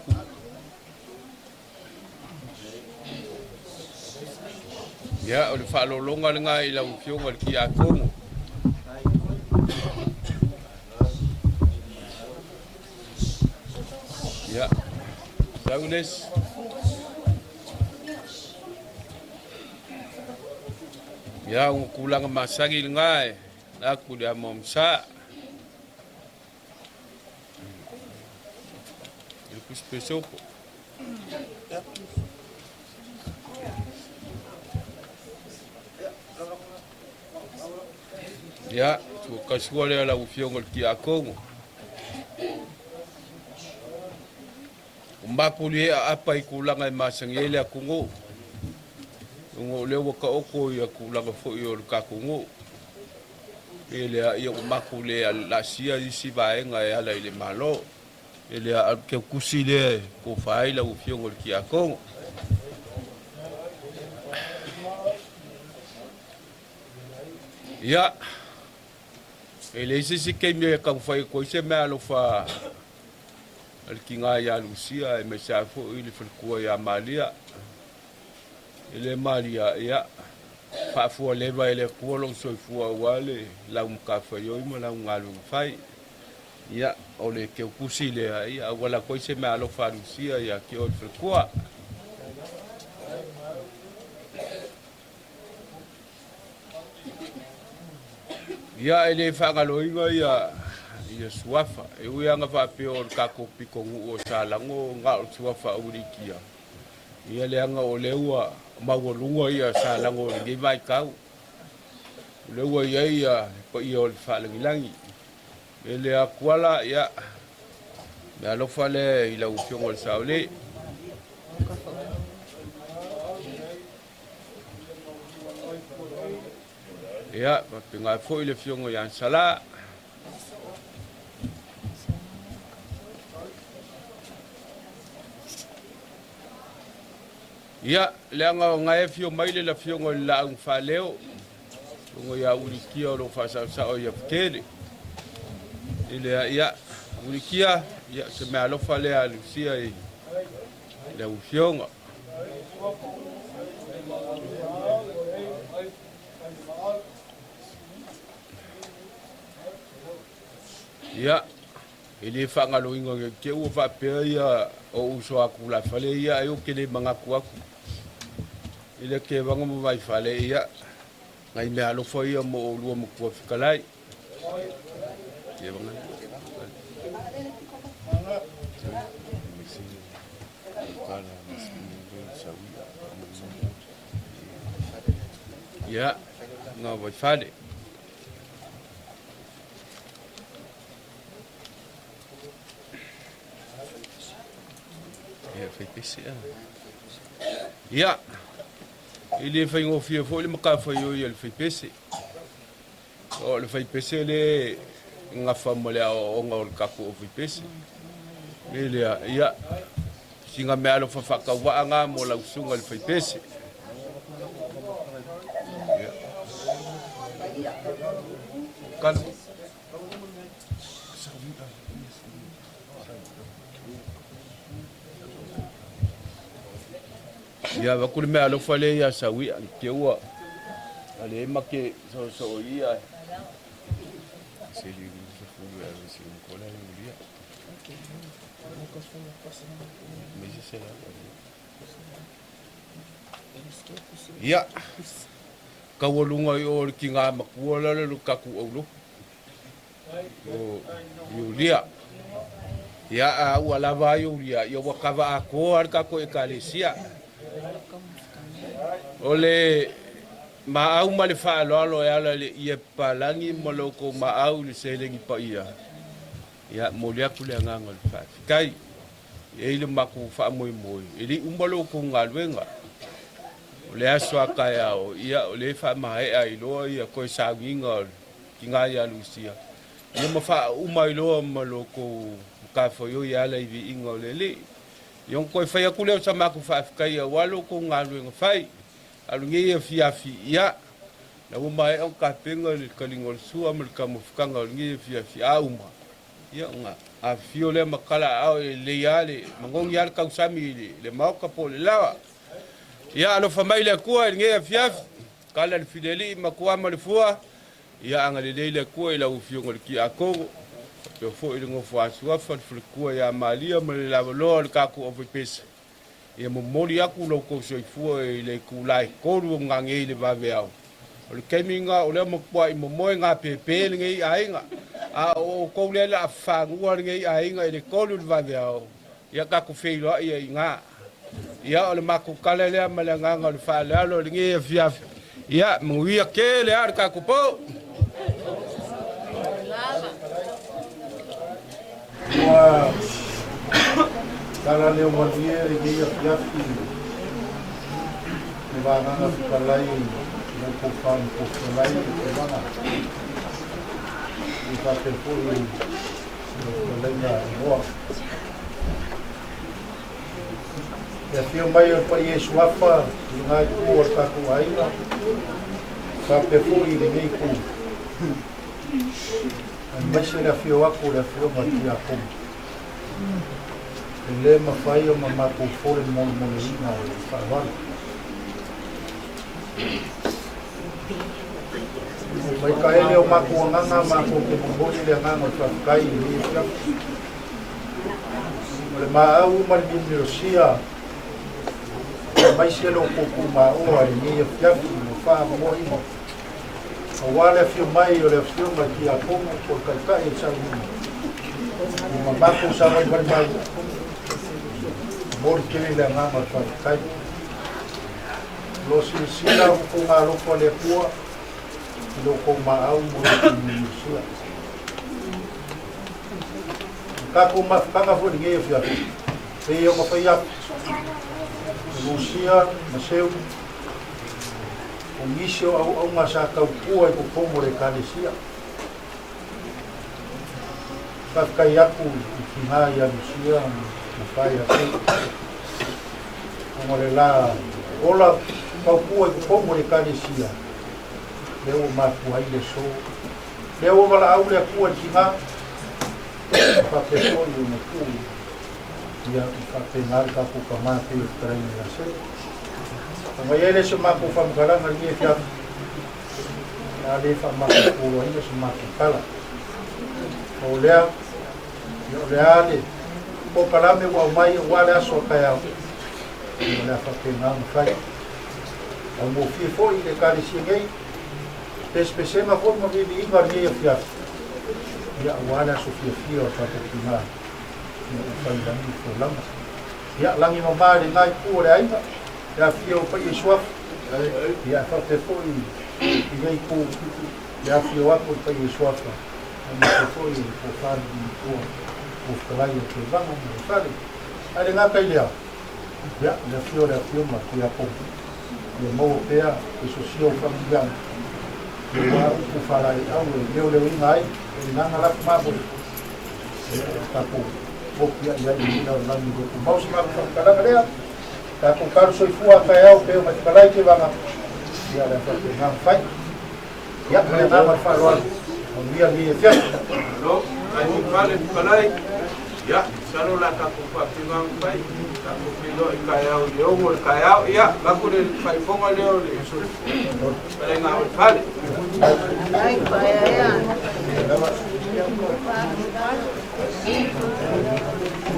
Speaker 4: ya o fa lo longa nga ila u fio ngal ki akongo ya saules ya kulang masagil nga aku dia momsa eu especial ya tu kasuale la ufiongol ki akongo umbapuli apa ikulang ay masangile akongo ngo lewa ka oko ya kulang fo yo ka kungo ele ya makule la sia isi vaenga ya la ile malo ele ke kusile ko faila u fiongol ki akong ya ele isi ke me ka fai ko se me alo fa al kinga ya lucia e me sa fo ile fo ko ya malia ele malia ya whaafua lewa e le kua lo soifua wale lau mkawhaioi ma lau ngalu whai. Ia, o le ke ukusi lea ia, wala koi se mea alo whanusia ia ki o le whakua. Ia, ele whangaloinga ia suafa. E ui anga whapeo o kako piko ngu o salango ngā o suafa urikia. Ia le anga o leua maurunga ia salango o ngi mai kau. Leua ia pa ia o le whalangilangi. Ele a kuala ia me alofa le ila ufiongo le saole. Ia, pinga fo ile fiongo yan sala. Ia, leanga o ngai fio maile la fiongo la un faleo. Ngo ya urikia o lo fasa sa o ya kele. Ile ia urikia ia se me alofa le a Lucia e le ufionga. Ia ele whangaloinga ke ua whapea ia o uso aku la whale ia e o kele mangaku aku. Ile ke wanga mo vai whale ia ngai me alofa ia mo o lua mo kua whikalai. Ia wanga. Ia ngā vai whale. Ia, ele fai ngofia fo le maka fai o le fai pese. O le fai pese le nga famole o nga o kapu o fai pese. Ele ia singa me alo fa ka wa nga mo la usunga le fai pese. Kan ia wakule me alo fale ia sawi ke ua ale make so ia se li se fulu a se kola ia mais c'est là ia kawalunga o ki nga makuola le kaku olo o yulia ia a wala va yulia yo wakava ako al kako ekalesia ole maau male whaaloalo e ala le ia palangi maloko maau le selengi pa ia. Ia moliaku le anganga le whaati. Kai, e ile maku wha moi moi. E li umaloko ngā luenga. O le aso akai ao, ia o le wha mahe a iloa ia koe sānginga ki ngā ia Lucia. Ia ma wha umai loa maloko ka whaio i ala i vi inga o le le. Iong koe whai aku leo sa maku whaafikai a walo ko ngā luenga whai. Alunge ia fiafi ia. Na umae au ka penga le kalingo le sua me le kamufukanga alunge ia fiafi a uma. Ia nga. A fio le makala au e le iale. Mangongi ala kausami le mauka po le lawa. Ia alo whamai le kua alunge ia fiafi. Kala le fideli makuama le fua. Ia anga le leile kua ila ufionga le ki a kongo. Peo fo i ringo whaasuafa le whilikua ia maalia ma le lawa loa le kaku o pesa. Ia momoli aku lau kou soifua i le kulai koru o ngangei le vawe au. O le keminga o leo mokua i momoe ngā pepe le ngei ainga. A o kou le la whangua le ngei ainga i le koru le vawe au. Ia kaku wheiloa ia i ngā. Ia o le maku kale lea ma le nganga le whaalealo le ngei a fiafi. Ia muia ke le ar kaku po.
Speaker 3: Wow. Kala leo malia e gei a fiafi. Me wānganga whikalai, no kofan kofalai e wanga. I whate pui, no kalenga e moa. Ia whio mai o pai e suafa, i ngai kua taku aina. Whate pui i ngei ku. Maise le whio aku le whio mati a kumu. Le mawhai o mamaku fore mole ina o whaewana. Mai ka ele o makuanganga mako ke mongoni le nganga o whakakai ni e whia. O le maau mari ni rosia. Mai se lo kuku maua e ni e whiafi mo wha mo imo. A wale fio mai o le fio mai ki a ponga ko kai e sa ni. Ma mako sa mai mai. Mor kele le nganga o whakakai. Lo sila ko nga lo ko le kua. Lo ko maau mo ni rosia. Ka ko ma ka fo ni e whiafi. E o ko whai ap. Rusia, Maseu, o Misio au ngasa kau kua i kupomo re kalesia. Kakai aku i kinai a Rusia, na whai a te. Omare la, ola kau kua i kupomo re kalesia. Leo mafu hai le so. Leo wala au le kua i kinai. Whapesoi o na kua. Ia whapengar ka po kamate o tarai na se. Mai ele se mako whamkaranga ni e whiafi. Nā le whamako kuro ina se mako kala. O lea, o lea le, po kalame wau mai o wale aso kai au. O lea whapengar na whai. O mo fie fo i le kare si ngei. Te spesema fo ma vivi ingar ni e whiafi. Ia wale aso fie fie o whapengar. Whairangi ko langa. Ia langi mamare ngai kua le ainga. Ia fio pa i suaf. Ia whate fo i ngai kua. Ia fio ako pa i suafa. Ia fo i ko whare i kua. Ko whalai o te vanga mo whare. Aere ngā kai lea. Ia fio ma kia po. Ia mau pea e so sio whamigana. Ia uku whalai au e leo inga ai. E nanga laku mabore. Ia po. Ia ia ina nani ko mau se mako kala lea ta ko karu soi fua ka au pe ma kala ke vanga ia la fa ke ngam fai ia na na ma fa ro o mia ni e fia
Speaker 4: no ai vale kala ia salo la ka ko fa ke ngam fai ta ko ke do ka au yo mo ka au ia la ko le fai fonga le o le so para ngam fale ai fa ia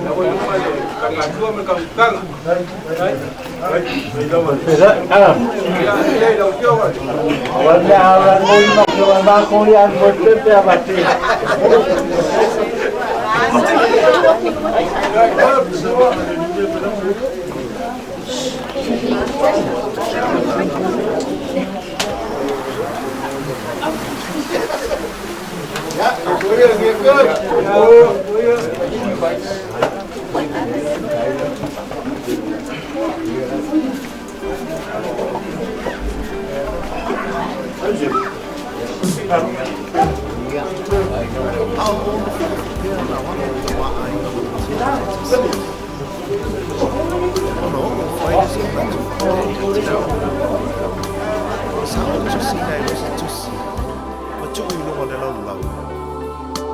Speaker 4: la voy a poner carga tú me carga ya lo yo ahora ahora muy más que va a comer fuerte a batir ya voy a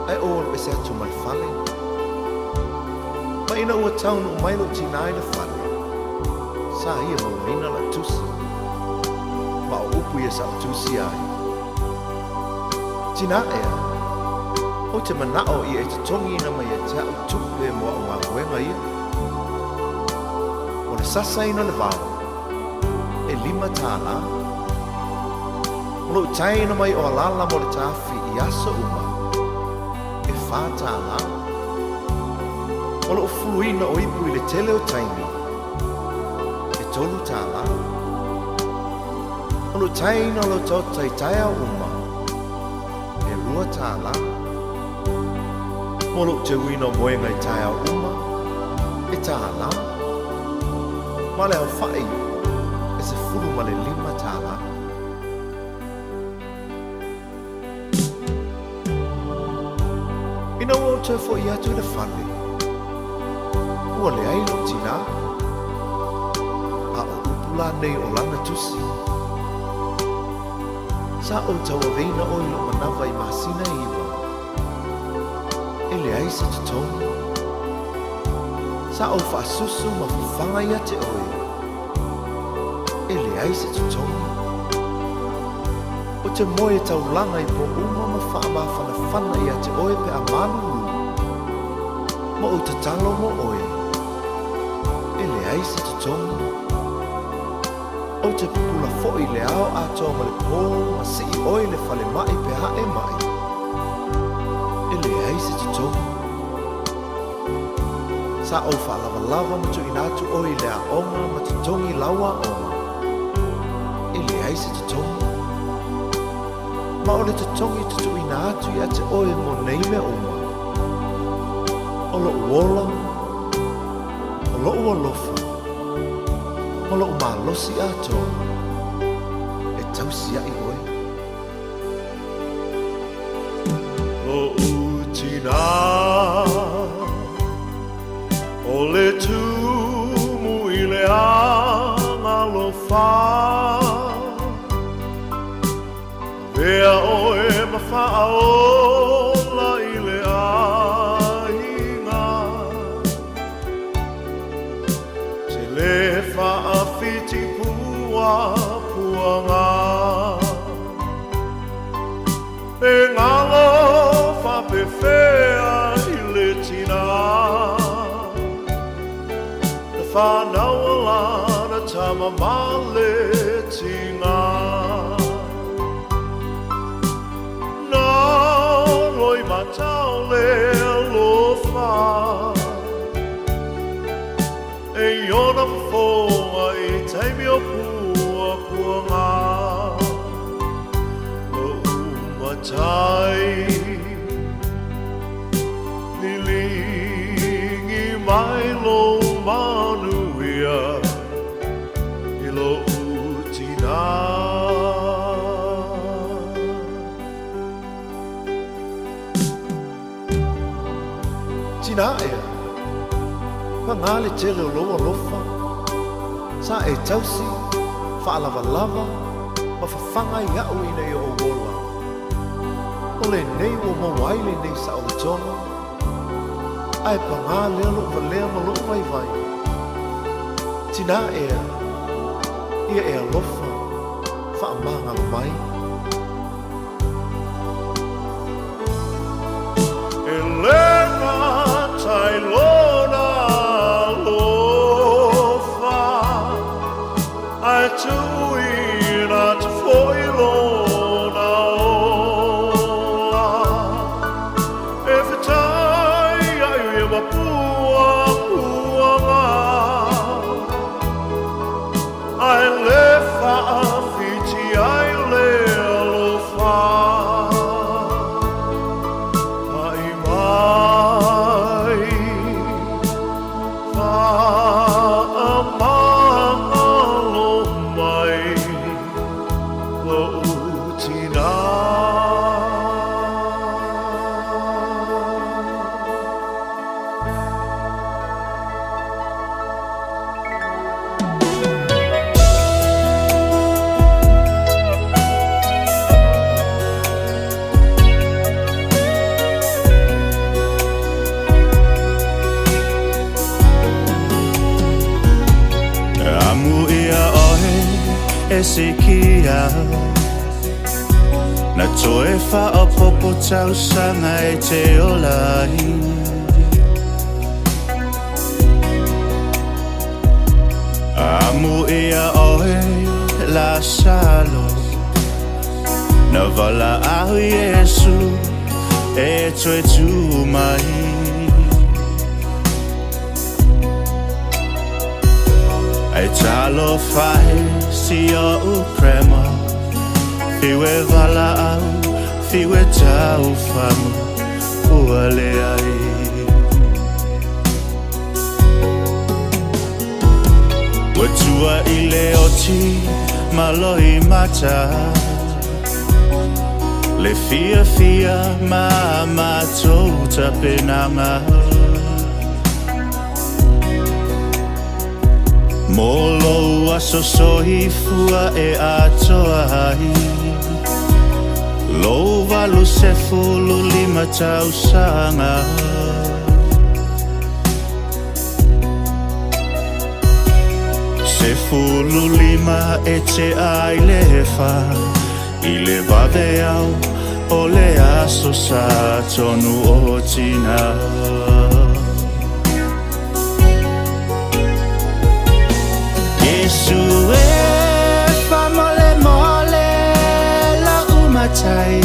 Speaker 1: ai o e se atu mai fale mai na ua tau no mai lo tinai le fale sa ia mo ina la tusi ma o upu ia sa tusi ai tina ea o te manao ia e te tongi ina mai e te au tupu e moa o ngā huenga ia o le sasa ina le vau e 5 tāna o lo tai ina mai o alala mo le tāwhi i asa uma Fatala o lo fuluina o ipu i le tele o taimi e tolu tala o lo taina o lo tautai taia uma e 2 tala o lo te uina o moenga i taia uma e tala ma le au fai e se fulu ma le 5 tala ina o te fo ia tu le fale ua le ai lo tina a o upula nei o lana tusi sa o taua veina o ilo manawa i masina iwa e le ai sa tutongi sa o faasusu ma fufanga ia te oe e le ai sa tutongi te moe taulanga I po uma ma whaamawhanawhana I a te oe pe a manulu. Mo o te talo mo oe. E le aise te tonga. O te pupula fo'i le ao a toa ma le pō ma si I oe le whale mai pe hae mai. E le aise te tonga. Sa o whaalawa ma tu inatu oe le a onga ma te tongi laua onga. E le aise te tonga. Ma o le te tongi te tu inatu I a te oe mo nei me oma. O lo uola, o lo ualofa. O lo umalosi atoa, e tausia I oe.
Speaker 7: O utina, o le tumu I le angalofa. Vea oe mawhaaola I le ainga. Te le whaafiti pua puanga. E ngalo whapewhea I le tina. Na whanauala na tamamale tinga. Na loi matau le alofa. E iona whafonga I taimi o pua puanga. Lo umatai Nilingi mai lo manuia I lo utina.
Speaker 1: Tina ea. Pangale tele o loa lofa. Sa e tausi, whaalawalawa, ma whawhanga I au I nei o wola. O le nei o mawaile nei sa o le tonga. Ai pangale alo valea ma loo mai vai. Tina ea, ia ea lofa, whaamanga mai.
Speaker 7: Elena Tailona lofa Ai tuina te foilona ola E whetai ai e mapua puanga Ai le whaafiti ai le alofa
Speaker 2: Ezekia Na toe whaapopo tausanga e te olai Amu ia oe la salo Na vala au Yesu e toe tu mai Ai talo fai si o uprema Fiwe vala au, fiwe tau famu Ua le ai Watua I le oti maloi mata Le fia fia ma matou tapenanga Molo aso soifua e atoa ai Lo valu se fulu lima tausanga Se fulu lima e te ai lefa I le vave au o le aso sa tonu o tina Yesu fa mole mole la umatai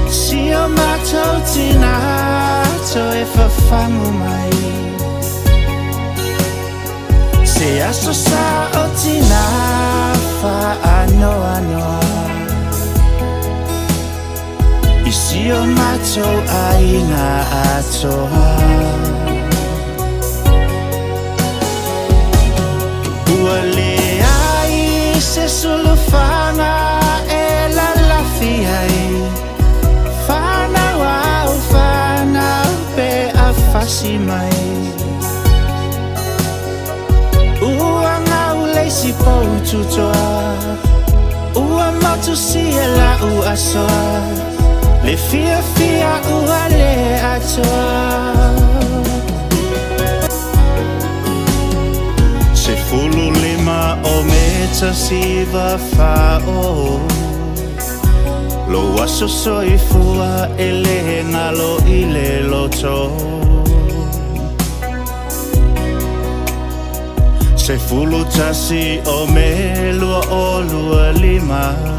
Speaker 2: Si o matou tina to e fa famu mai Se aso sa o tina fa anoa Si o matou aina atoa Ua leai se sulufanga e la lafi ai Whanau au whanau pe a whasi mai Ua ngau leisi pou tutoa Ua matu si e la ua soa Le fia ua le atoa Se fulu lima o meta siva fao Lo aso soifua e le ngalo i le loto Se fulu tasi o me lua o lua lima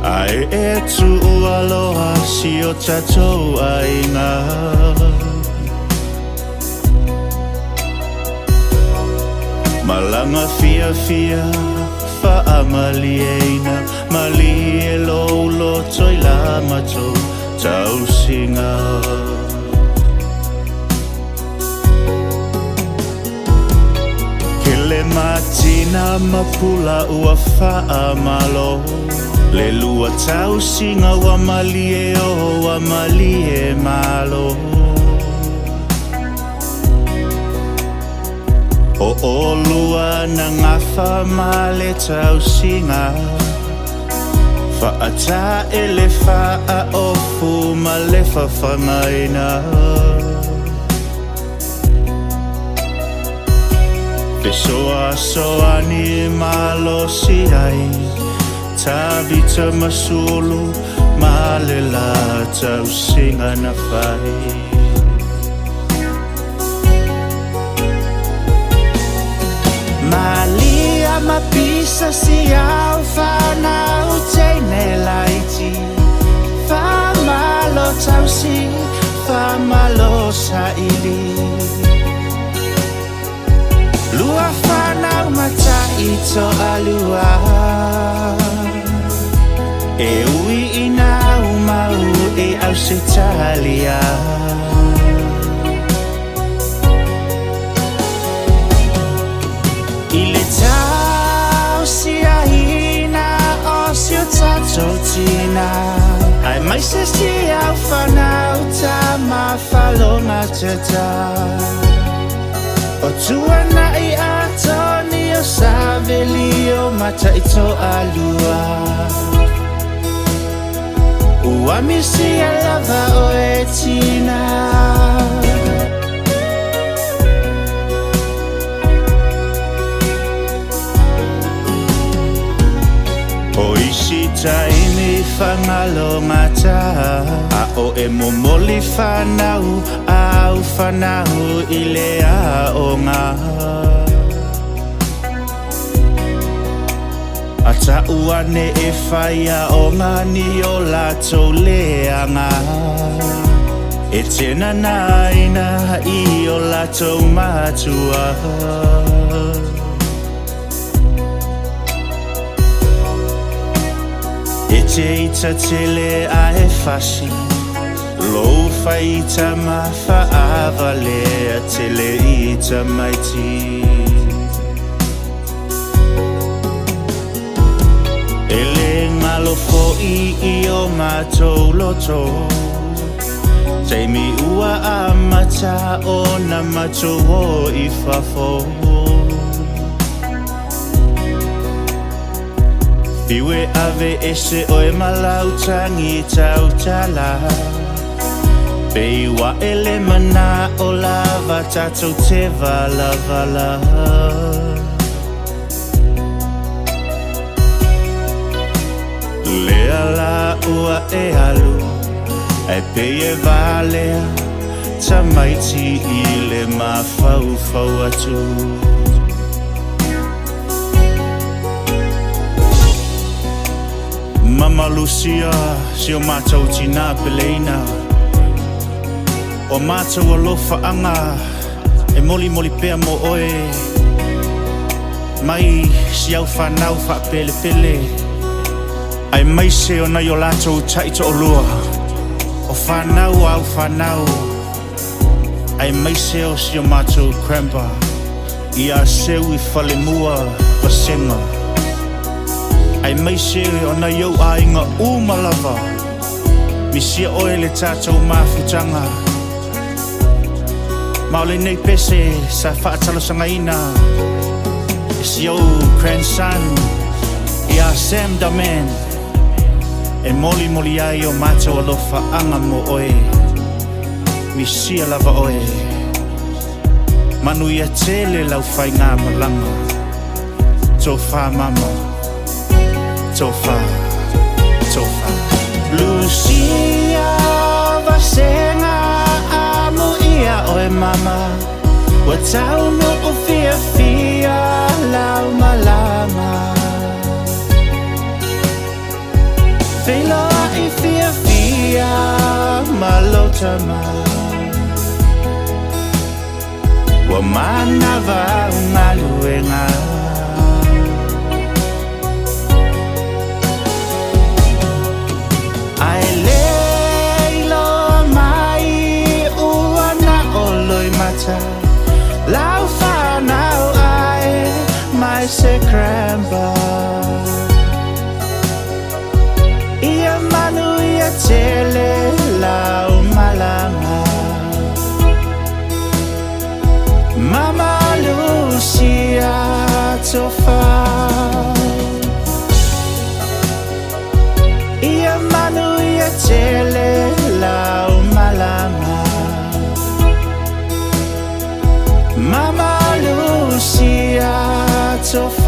Speaker 2: Ai e tu aloha si o tatou aina Malanga fia whaamalieina Mali e lolo toi la matou tau singa Kele matina mapula ua whaamalo Le lua tau singa wa malie o wa malie malo O lua na ngafa male tau singa Faata ele faa ofu male fafamaina Pesoa soani malo si ai Tabita masulu malela tau singa na fai Malia mapisa si au whanau teine laiti Whamalo tau si, whamalo sa ili Lua whanau mata ito alua E ui ina umau e au se talia I le tau si ahina o si o tatou tina Ai mai se si au whanau ta mawhalonga te ta O tuana I atoni o saveli o mata ito alua Ua misi a lava o e tina O isi taimi whangalo ngata A o e momoli whanau Au whanau I le a o ngā A ta uane e whaia o ngani o lato leanga E tena naina I o lato matua E te ita tele a e whasi Lou whaita ma whaavale A tele ita maiti Ele ngalo fo'i I o mātou loto Teimi ua a mata o na matou o I whafo Piwe ave ese o e malau tangi tau tala Pei wa ele mana o lava tatou te vala vala Lea la ua e alu Ai peye valea Tamaiti I le mafau fau atu Mama Lucia si o mātou tina peleina O mātou alofa anga E moli moli pea mo oe Mai si au whanau wha pele pele Ai mai se o nai o lātou taito o lua O whanau au whanau Ai mai se o si o mātou krempa I a seu I whale mua wasenga Ai mai se o nai au a inga umalawa Mi sia oe le tātou mawhutanga Maole nei pese sa whaatalo sangaina Si o grandson I a Sam the man E moli moli ai o mātou alofa anga mo oe Mi sia lava oe Manu ia tele lau whai ngā malanga Tō wha mama Tō wha Lucia vasenga amu ia oe mama Wa tau no o fia fia lau malama Wheloa I fia fia malotama Wa manawa ngaluenga Ai leilo mai uana oloi mata Lau whanau ai mai se kremba Ia manu ia tele lau malanga Mama Lucia tofa Ia manu ia tele lau malanga Mama Lucia tofa